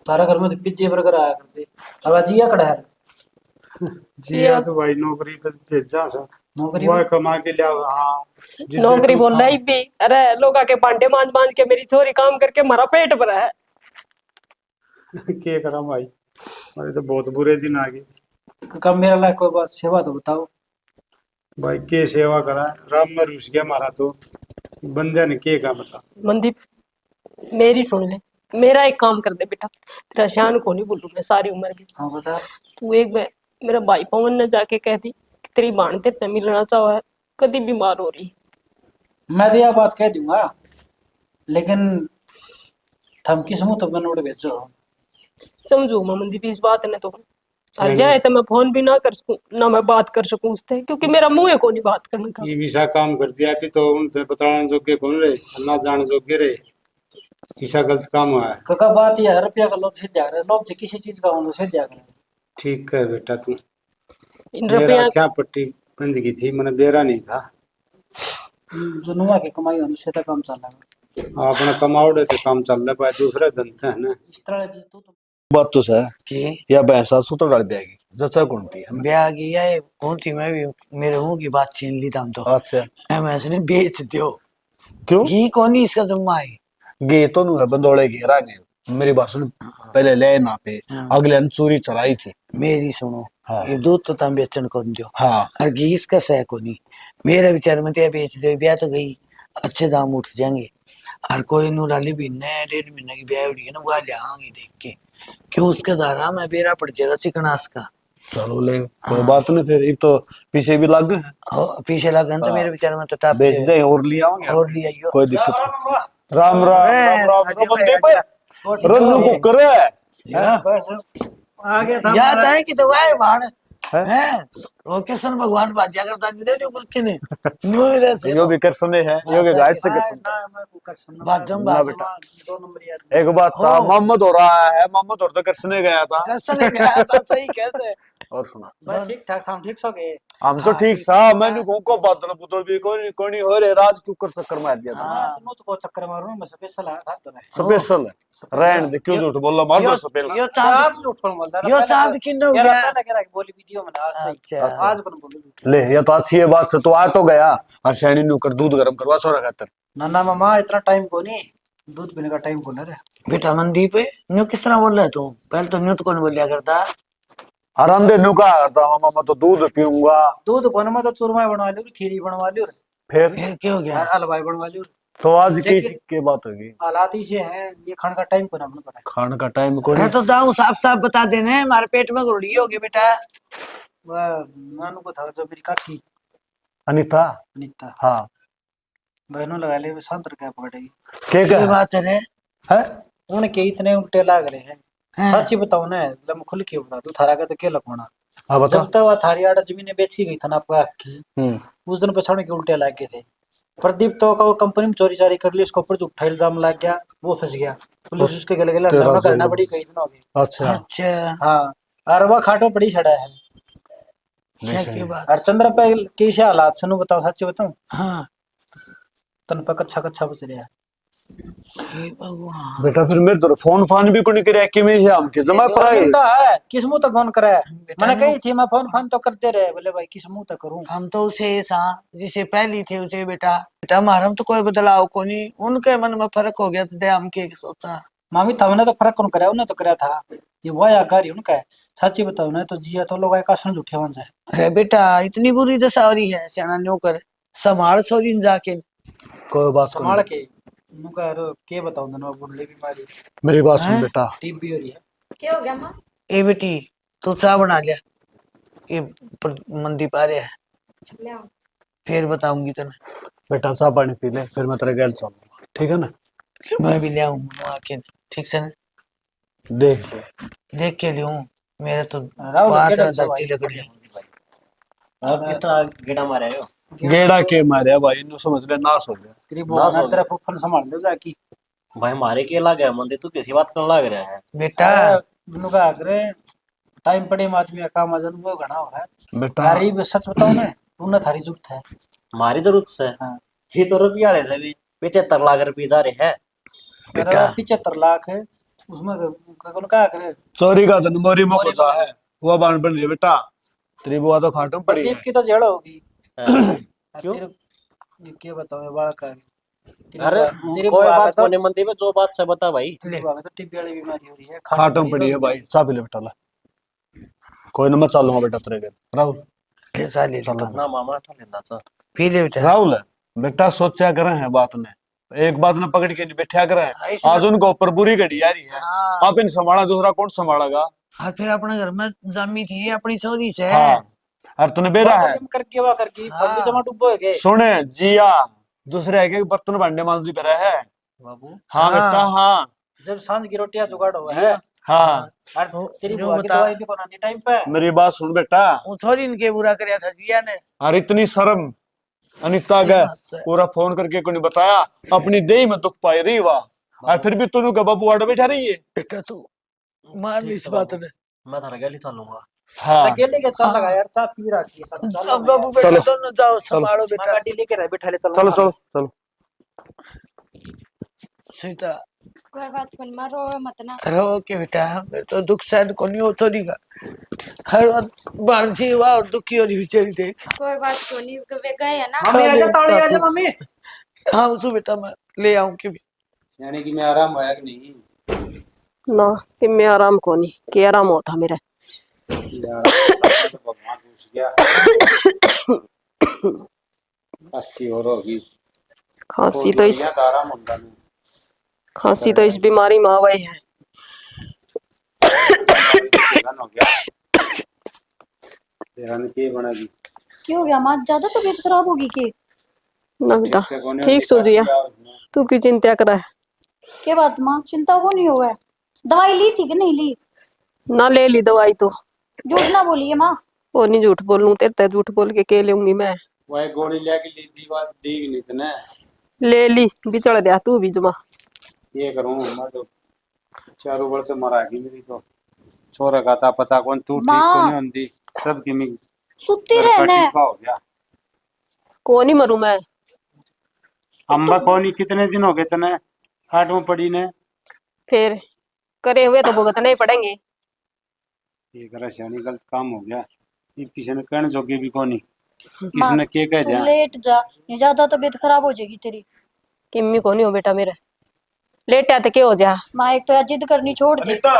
तारा घर में तो पिज्जे बर्गर आया करते अब जिया कड़ा है जिया तो भाई नौकरी पे भेजा सा नौकरी वो कमा के लिया हाँ जितने नौकरी तू बोल रही भी अरे लोग के पांडे मांझ मांझ के मेरी छोरी काम करके मारा पेट भरा है। के करा भाई अरे तो बहुत बुरे दिन आ गए। कब मेरा लायक कोई बात सेवा तो बताओ। भाई के सेवा करा राम में रुस गया मारा तो बंदे ने के का बता। मनदीप मेरी सुन ले मेरा एक काम कर दे बेटा तेरा शान को नहीं बोलूं मैं सारी उम्र भी हाँ बता तू एक बार मेरा भाई पवन ने जाके कह दी कि तेरी बाण तेरे से मिलना चाहो है कभी बीमार हो रही मैं तो यह बात कह दूंगा लेकिन थम किस मुंह तो मैंने उड़ भेजो समझू मैं मनदीप इस बात ने तो और जाए तो मैं फोन भी ना कर सकूं ना मैं बात कर सकूं उससे क्योंकि मेरा मुंह है को नहीं बात करने का। ये विसा काम कर दिया अभी तो उनसे बताना जोगे कौन रहे ना जान जोगे रहे ऐसा गलत काम हुआ है। काका बात यह है रुपया का लोभ से जा रहा है लोभ से किसी चीज का होना से जा रहा है। ठीक है बेटा तू इन मेरा रुपया क्या पट्टी बंदगी थी मैंने बेरा नहीं था जो नुआ की कमाई होने से तो काम चल रहा है अपना कमाओड़े तो काम चल रहा है भाई दूसरा धंधा है ना। इस तरह चीज तो बात तो सही कि या भैंसा सूत्र डाल देगी जचा कौन थी हमें ब्याह की है कौन थी मैं भी मेरे मुंह की बात छीन ली था तो अच्छा मैंने बेच दो क्यों घी कौन ही इसका जम्मा है गे तो नु है बंदोड़े की रागे मेरी बात सुन पहले ले ना पे अगले ने चोरी चराई थी मेरी सुनो हाँ। ये दूध तो तुम बेचन कौन दो हाँ और घी इसका सह को नहीं मेरा विचार में तो बेच दो ब्याह तो गई अच्छे दाम उठ जाएंगे और कोई नूराली भी नए 1.5 महीने की ब्याह उड़ी है ना वो लियांगी देख के क्यों उसके दारा में बेरा पड़ जाएगा चिकनास का। चलो ले कोई बात नहीं फिर एक तो पीछे भी लग गए पीछे लगा तो मेरे विचार में तो टाप बेच दे और ले आओगे और ले आइयो कोई दिक्कत नहीं। राम राम राम राम अजय बंदे भाई, पे रन्नू को करे बस आ गया था याद है कि तो वाह बाण है? है वो कृष्ण भगवान बाजा करता दे दे गुरके ने न्यू रे से यो भी कर सुने हैं यो के गाइड से कर सुने ना मैं को कर सुनना बाजम ना बाज बेटा 2 नंबर याद एक बात था मोहम्मद हो रहा है मोहम्मद और तो कर सुने गया था कृष्ण गया था सही कैसे और सुना बस ठीक ठाक हम ठीक सो गए हम तो हाँ, ठीक ठीक सा है। मैंने को बादल पुतल भी कोई नहीं हो रे राज क्यों कर चक्कर मार दिया था हाँ। तुम तो बहुत चक्कर मारो मैं स्पेशल आया था तो नहीं स्पेशल रहन दे क्यों झूठ बोल रहा मार दो स्पेशल यो चांद आज झूठ कौन बोलता है यो चांद किन्नो यार गया पहले कह रहा बोली वीडियो में आज तक अच्छा आज कौन बोलू झूठ ले ये तो अच्छी है बात से तो आ तो गया और शैनी नु कर दूध गरम करवा छोरा खातर ना ना मामा इतना टाइम को नहीं दूध पीने का टाइम को ना रे बेटा मनदीप न्यू किस तरह बोल रहा है तू पहले तो न्यू तो कौन बोलिया करता आराम दे नु का करता हूं मैं तो दूध पीऊंगा दूध कौन मैं तो चूरमा बनवा लियो खीरी बनवा लियो फिर फिर क्यों गया हलवाई बनवा लियो तो आज की देखिए। की बात होगी हालात ही से हैं ये खाने का टाइम को ना अपने पता खाने का टाइम को अरे तो दाऊ साफ साफ बता देने हमारे पेट में गुड़ड़ी होगी बेटा वह नानू को था जो मेरी काकी अनिता अनिता हाँ बहनों लगा ले शांत रखा पकड़ेगी के ये क्या बात है रे है उनके इतने उल्टे लाग रहे हैं हैं? सच ही बताओ ना जब खुल के बता तू थारा का तो क्या लखोना हाँ बता जब तक वह थारी आड़ा जमीन बेच की गई था ना आपका की उस दिन पछाड़ने के उल्टे लाग गए थे प्रदीप तो का कंपनी में चोरी चारी कर ली उसके ऊपर झूठा इल्जाम लग गया वो फंस गया पुलिस उसके गले गले तेरा लड़ना करना जुल्म। पड़ी कई दिन हो गए अच्छा अच्छा हाँ और वह खाटो पड़ी छड़ा है क्या की बात और चंद्र पे कैसे हालात सुनो बताओ सच बताऊं हाँ तन पे कच्चा कच्चा बच रहा है हे भगवान बेटा फिर मेरे तो फोन फान भी कोनी करे कि में शाम के जमा पराए तो है किस मुंह तक फोन करे बेटा मैंने नो- कही थी मैं फोन तो करते रहे बोले भाई किस मुंह तक करूं हम तो उसे ऐसा जिसे पहली थे उसे बेटा बेटा हमारा तो कोई बदलाव को नहीं उनके मन में फर्क हो गया तो दे हम के सोचा मामी था मैंने तो फर्क कौन कराया उन्हें तो कराया था ये वो या गारी उनका है सच्ची बताओ ना तो जिया तो लोग का सन झूठे बन जाए अरे बेटा इतनी बुरी दशा हो रही है सियाना न्यो कर संभाल सोरी जाके कोई बात संभाल के उनका के बताऊं ना बुढ़ली बीमारी मेरी बात सुन हैं? बेटा टीबी हो रही है क्या हो गया माँ ए बेटी तू चाह बना लिया ये मंदी पा रहे है फिर बताऊंगी तने बेटा चाह पानी पी ले फिर मैं तेरे गैल चलूंगा ठीक है ना मैं भी ले आऊंगा आके ठीक से ना देख ले देख के लियो मेरे तो राहुल बात केड़ा धरती लकड़ी आज किस तरह गेड़ा मारे हो गेड़ा के मारे भाई इन्हें समझ ले नाश हो गया तेरी बोलना तेरा फुफन संभाल ले जाकी भाई मारे के लग गया मंदिर तू किसी बात करने लग रहा है बेटा उनका आग्रह टाइम पड़े में आदमी का काम अजन वो घना हो है बेटा थारी सच बताओ ना तूने थारी जरूरत है मारी जरूरत से हाँ। ये तो रुपया ले से भी 75 लाख रुपये इधर है बेटा 75 लाख है उसमें कौन का करे चोरी का धन मोरी में होता है वो बाण बन रही बेटा तेरी बुआ तो खाटम पड़ी है प्रदीप की तो जड़ होगी क्यों? ये क्या बताओ ये बाल का अरे तेरी कोई बुआ बात का कोनी मंदिर में जो बात से बता भाई तेरी बुआ का तो टीबी वाली बीमारी हो रही है खाटम पड़ी है भाई चाह पी ले बेटा ला कोई ना मैं चलूंगा बेटा तेरे घर राहुल कैसा ले लेता ना मामा तो लेना चा पी ले बेटा राहुल बेटा सोचा करे हैं बात ने एक बात ने पकड़ के नहीं बैठा करे हैं आज उनको ऊपर बुरी घड़ी आ रही है हाँ आप इन संभाला दूसरा कौन संभालेगा और फिर अपने घर में जामी थी अपनी चोरी से हाँ और तूने बेरा है करके वा करके हाँ। तब भी जमा डूबो है के सुने जिया दूसरे है के बर्तन भांडे मांझ पे रहा है बाबू हाँ बेटा हाँ जब सांझ की रोटियां जुगाड़ हुआ है हाँ और तेरी जो बुआ की बता- दवाई भी बनानी टाइम पे मेरी बात सुन बेटा वो थोड़ी इनके बुरा कराया था जिया ने और इतनी शर्म अनिता सही गए बात है। पूरा फोन करके को नहीं बताया अपनी देह में दुख पाई रही वाह और फिर भी तू का बाबू आड़ा बैठा रही है बेटा तू मान ली इस बात ने मैं थारा गली चलूंगा हाँ अकेले के चल लगा यार चाय पी रखी है अब बाबू बेटा चलो। दोनों जाओ संभालो मैं बेटा गाड़ी लेके रह बैठा ले चल चलो चलो चलो सीता कोई बात नहीं माँ रो मत ना रो के बेटा मेरे तो दुख शायद को नहीं हो थोड़ी का हर वक्त बांझी हुआ और दुखी और बेचारी देख कोई बात क्यों नहीं वे गए है ना मम्मी आजा ताड़ी आजा मम्मी हाँ उसको बेटा मैं ले आऊं के भी यानी कि मैं आराम होया कि नहीं ना कि मैं आराम को नहीं कि आराम होता मेरा यार तो भगवान घुस गया 80 और होगी खांसी तो इस यहाँ आराम होता नहीं खांसी तो इस बीमारी में आ गई है धन हो गया तेरा ने के बनेगी क्यों हो गया माँ ज्यादा तबीयत खराब होगी की ना बेटा ठीक सो जिया तू की चिंता कर है क्या बात माँ चिंता को नहीं हुआ है दवाई ली थी कि नहीं ली ना ले ली दवाई तो झूठ ना बोलिए माँ वो नहीं झूठ बोलूं तेरे ते झूठ बोल के लूंगी मैं वही गोली लेके ली दी बात दी नहीं तने ले ली बिचड़ रहा तू भी जमा ये करूं मैं तो चारों बड़ से मरागी मेरी तो छोरा का पता कौन तू ठीक माँ। को नहीं होंदी सब की मी सुती रहना है हो गया कौन ही मरू मैं अम्बा कौन कितने दिन हो गए तने आठवीं पड़ी ने फिर करे हुए तो भुगतने ही पड़ेंगे ये करा शानी गलत काम हो गया ये किसी ने कहने जोगे भी कौन माँ, किसी ने के कह तू दिया लेट जा नहीं ज्यादा तबीयत खराब हो जाएगी तेरी किम्मी कौन ही हो बेटा मेरा लेट आते के हो जा माँ एक तो यार जिद करनी छोड़ दे अनिता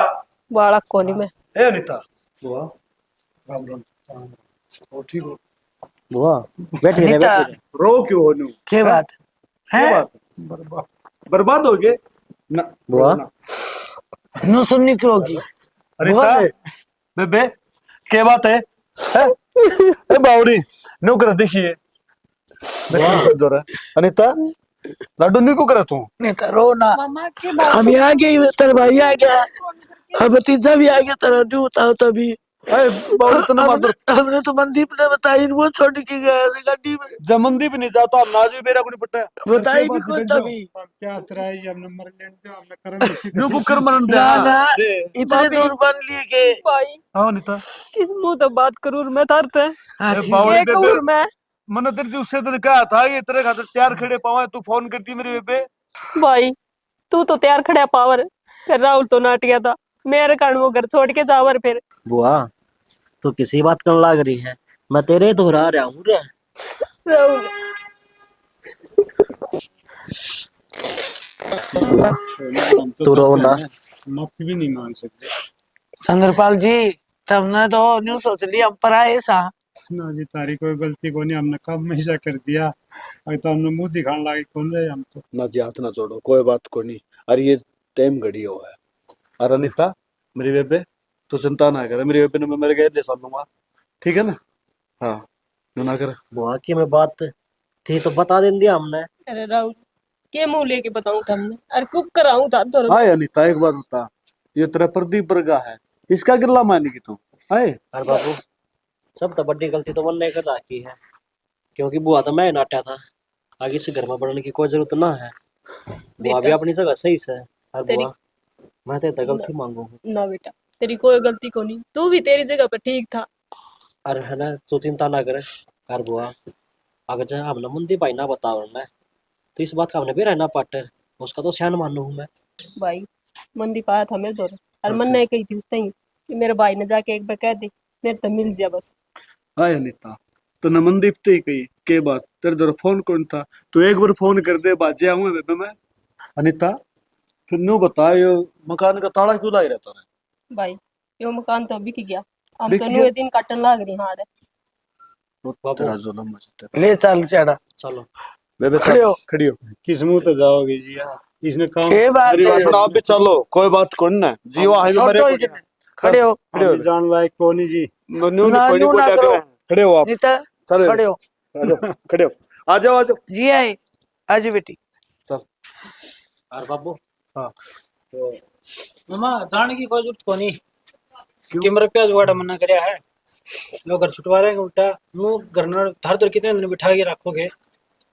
बालक कौन ही मैं ए अनिता बुआ राम राम ओ ठीक हो बुआ बैठी रहे अनिता बैठी रहे। रो क्यों हो नू क्या बात क्या है बात बर्बाद हो गए ना बुआ नो सुननी क्यों होगी अनिता बेबे क्या बात है हैं? ए बावरी नो कर देखिए अनिता लाडू नहीं को करे तू नहीं तो रो ना मामा के बात हम आ गए तेरा भाई आ गया अब भतीजा भी आ गया तेरा जो होता तभी ए बावरी तो ना मार हमने तो मनदीप ने बताई वो छोड़ के गया ऐसे गाड़ी में जमंदी भी नहीं जाता हम नाज भी बेरा को नहीं पट्टा बताई भी कोई तभी क्या तराई हमने मर लेने हमने करम इसी नो को कर मरन दे ना हाँ। ना दे इतने दूर बन लिए के भाई हाँ अनिता किस मुंह तो बात करूं मैं तारते हाँ ए ठीक बावरी ये कहूं बेबे मैं मन तेरे उससे तो कहा था ये तेरे खातिर तैयार खड़े पावा तू फोन करती मेरे बेबे भाई तू तो तैयार खड़ा पावर, फिर राहुल तो नाट गया था। मेरे कारण वो घर छोड़ के जावर फिर। बुआ तू किसी बात करने लाग रही है, मैं तेरे दोहरा रहा हूँ रे। राहुल तू रो ना। माफी भी नहीं मांग सकते संग्रपाल जी तुमने तो न्यू सोच लिया हम पर आए सा। ना जी, तारी कोई गलती को नहीं, हमने काम में ऐसा कर दिया। अभी तो हमने मुंह दिखाने लागे कौन रहे हम तो। ना जी हाथ ना जोड़ो, कोई बात को नहीं। अरे ये टाइम घड़ी हो है। अरे अनिता मेरी बेबे तू चिंता ना कर, मेरी बेबे ने मैं मेरे गए ले साल लूंगा, ठीक है ना। हाँ तू ना कर। बुआ की मैं बात थी तो बता दें दिया हमने। अरे राहुल के मुंह लेके बताऊं हमने, अरे कुक कराऊं था तो। हाय अनिता एक बात बता, ये तेरा प्रदीप वर्गा है, इसका गिल्ला मानी की तू। हाय अरे बाबू सब तो बड़ी गलती तो मन ने कर रखी है, क्योंकि बुआ तो मैं नाटा था। आगे से घर में बढ़ने की कोई जरूरत ना है। बुआ भी अपनी जगह सही से। और बुआ मैं तो गलती मांगू ना बेटा, तेरी कोई गलती को नहीं, तू भी तेरी जगह पे ठीक था। अरे है ना, तू चिंता ना करे। और बुआ अगर जब हमने मुंदी भाई ना बताओ ना, तो इस बात का हमने भी रहना पार्टनर, उसका तो सियान मानू हूँ मैं। भाई मंदी पाया था मेरे दौर, और मन ने कही थी उसने कि मेरे भाई ने जाके एक बार कह दे मेरे तो मिल जा बस। हाय अनिता तो नमनदीप ते कही के बात तेरे दर फोन कौन था, तू एक बार फोन कर दे बाजे आऊंगा बेबे मैं। अनिता फिर न्यू बता ये मकान का ताला क्यों लाई रहता है। भाई यो मकान तो बिक गया, हम बिक तो गया? नुए दिन काटन लाग रही हां। बाबू तेरा जुल्म मच तेरा। ले चल चढ़ा चलो बेबे खड़े हो। खड़ी हो। किस मुंह तो जाओगे जी यार, इसने काम के बात मेरी बात है? सुनो, आप भी चलो कोई बात कौन ना जीवा है मेरे छोटो को ही खड़े हो। खड़े हो अभी जान लायक कौन है जी। न्यू न्यू ना कोई न्यू कोई ना लग करो। रहे हैं। खड़े हो आप, नीता चलो खड़े हो। आ जाओ खड़े हो, आ जाओ आ जाओ जी आए आज बेटी। चल। और बाबू हाँ तो मामा जाने की कोई जरूरत को नहीं, कि मेरा प्याज वाड़ा मना करया है। लोग घर छुटवा रहे हैं उल्टा। वो घर में धर धर कितने दिन बिठा के रखोगे।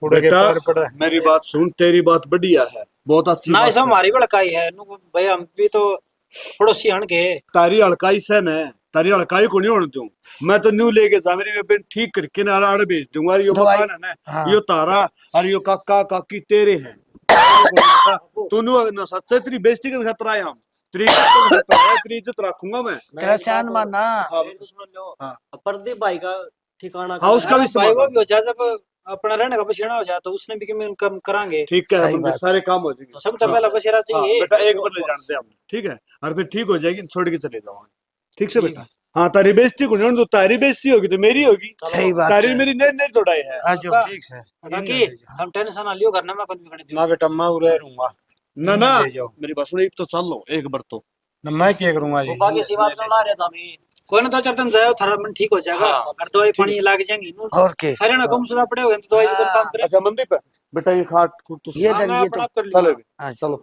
उड़ के बेटा पैर पड़ा मेरी बात सुन, तेरी बात बढ़िया है, बहुत अच्छी ना बात ऐसा है। हमारी भड़काई है भाई, हम भी तो पड़ोसी हन के। तारी हड़काई से न तारी हड़काई को नहीं होने दूं मैं तो न्यू लेके जा, मेरी बेबे ठीक करके ना आड़ भेज दूंगा। यो दवाई। मकान है ना, हाँ। यो तारा और यो काका काकी तेरे हैं। तू नु सच्चे तेरी बेइज्जती का खतरा है, हम तेरी इज्जत का खतरा है, तेरी इज्जत रखूंगा मैं। तेरा सियान माना। मेरी तो सुन लो। हाँ। प्रदीप भाई का ठिकाना हाँ, उसका भी भाई वो समाधान भी हो जाए, जब अपना रहने का बसेरा हो जाए तो उसने भी कम करांगे। ठीक है, सही मंदिर बात। सारे काम हो तो जाएंगे। सबसे पहला बसेरा हाँ, चाहिए। बेटा एक बार ले जानते हैं हम, ठीक है, और फिर ठीक हो जाएगी, छोड़ के चले जाओगे, ठीक से ठीक बेटा। हाँ तारी बेइज्जती को नहीं होने दो, तारी बेइज्जती होगी तो मेरी होगी। सही बात तारी है। मेरी नहीं नहीं तोड़ाई है। आज ठीक है। बाकी हम टेंशन ना लियो, घर में कौन बिगड़ने ना बेटा मैं उड़े रहूंगा, ना ना ले जाओ। मेरी बात सुनो, एक तो चल लो एक बार तो। ना मैं क्या करूंगा जी। वो बाकी सी बात करना रहे था मैं। कोई ना, 2-4 दिन जाओ, थारा मन ठीक हो जाएगा। हाँ, और दवाई पानी लाग जाएंगी और के सारे ना कम सुना पड़े हो तो दवाई दुकान काम करे। अच्छा मंदिर पे बेटा ये खाट तो ये हाँ, धर मैं ये अपना तो आप कर चलो लूंगा। चलो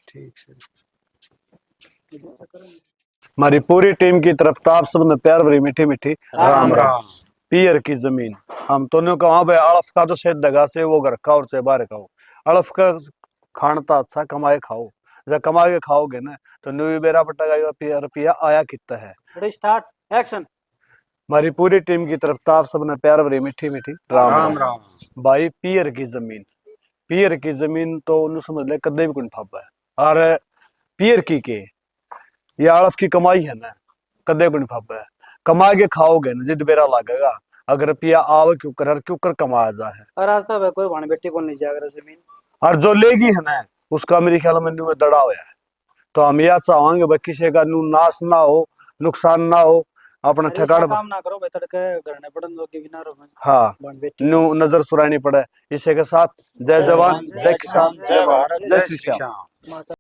ठीक है। हमारी पूरी टीम की तरफ तो आप सबने प्यार भरी मीठी मीठी राम राम। पियर की जमीन हम दोनों का वहां पे अड़फ का तो से दगा से वो घर का और से बाहर खाओ। अड़फ का खाना अच्छा कमाए खाओ, जब कमा के खाओगे ना तो न्यू बेरा पट्टा रुपया आया कितना है। Ready start action. हमारी पूरी टीम की तरफ तो आप सबने प्यार भरी मीठी मीठी राम राम। भाई पियर की जमीन, पियर की जमीन तो उन्हें समझ ले कदे भी कुछ फापा है। और पियर की के ये आड़फ की कमाई है ना, कदे भी नहीं फापा है। कमा के खाओगे ना जिद बेरा लगेगा, अगर रुपया आवे क्यों कर कमाया जा है। और आज तक कोई भाण बेटी को नहीं जाएगा जमीन। और जो लेगी है ना उसका मेरे ख्याल में न्यू दड़ा हुआ है। तो हम यह चाहेंगे भाई किसी का न्यू नाश ना हो, नुकसान ना हो, अपना अरे ऐसा ठिकाना। काम ना करो भाई, तड़के घर ने पड़न लोग भी ना रहो। हाँ भाण बेटी न्यू नजर सुरानी पड़े। इसी के साथ जय जवान जय किसान जय भारत जय श्री श्याम। माता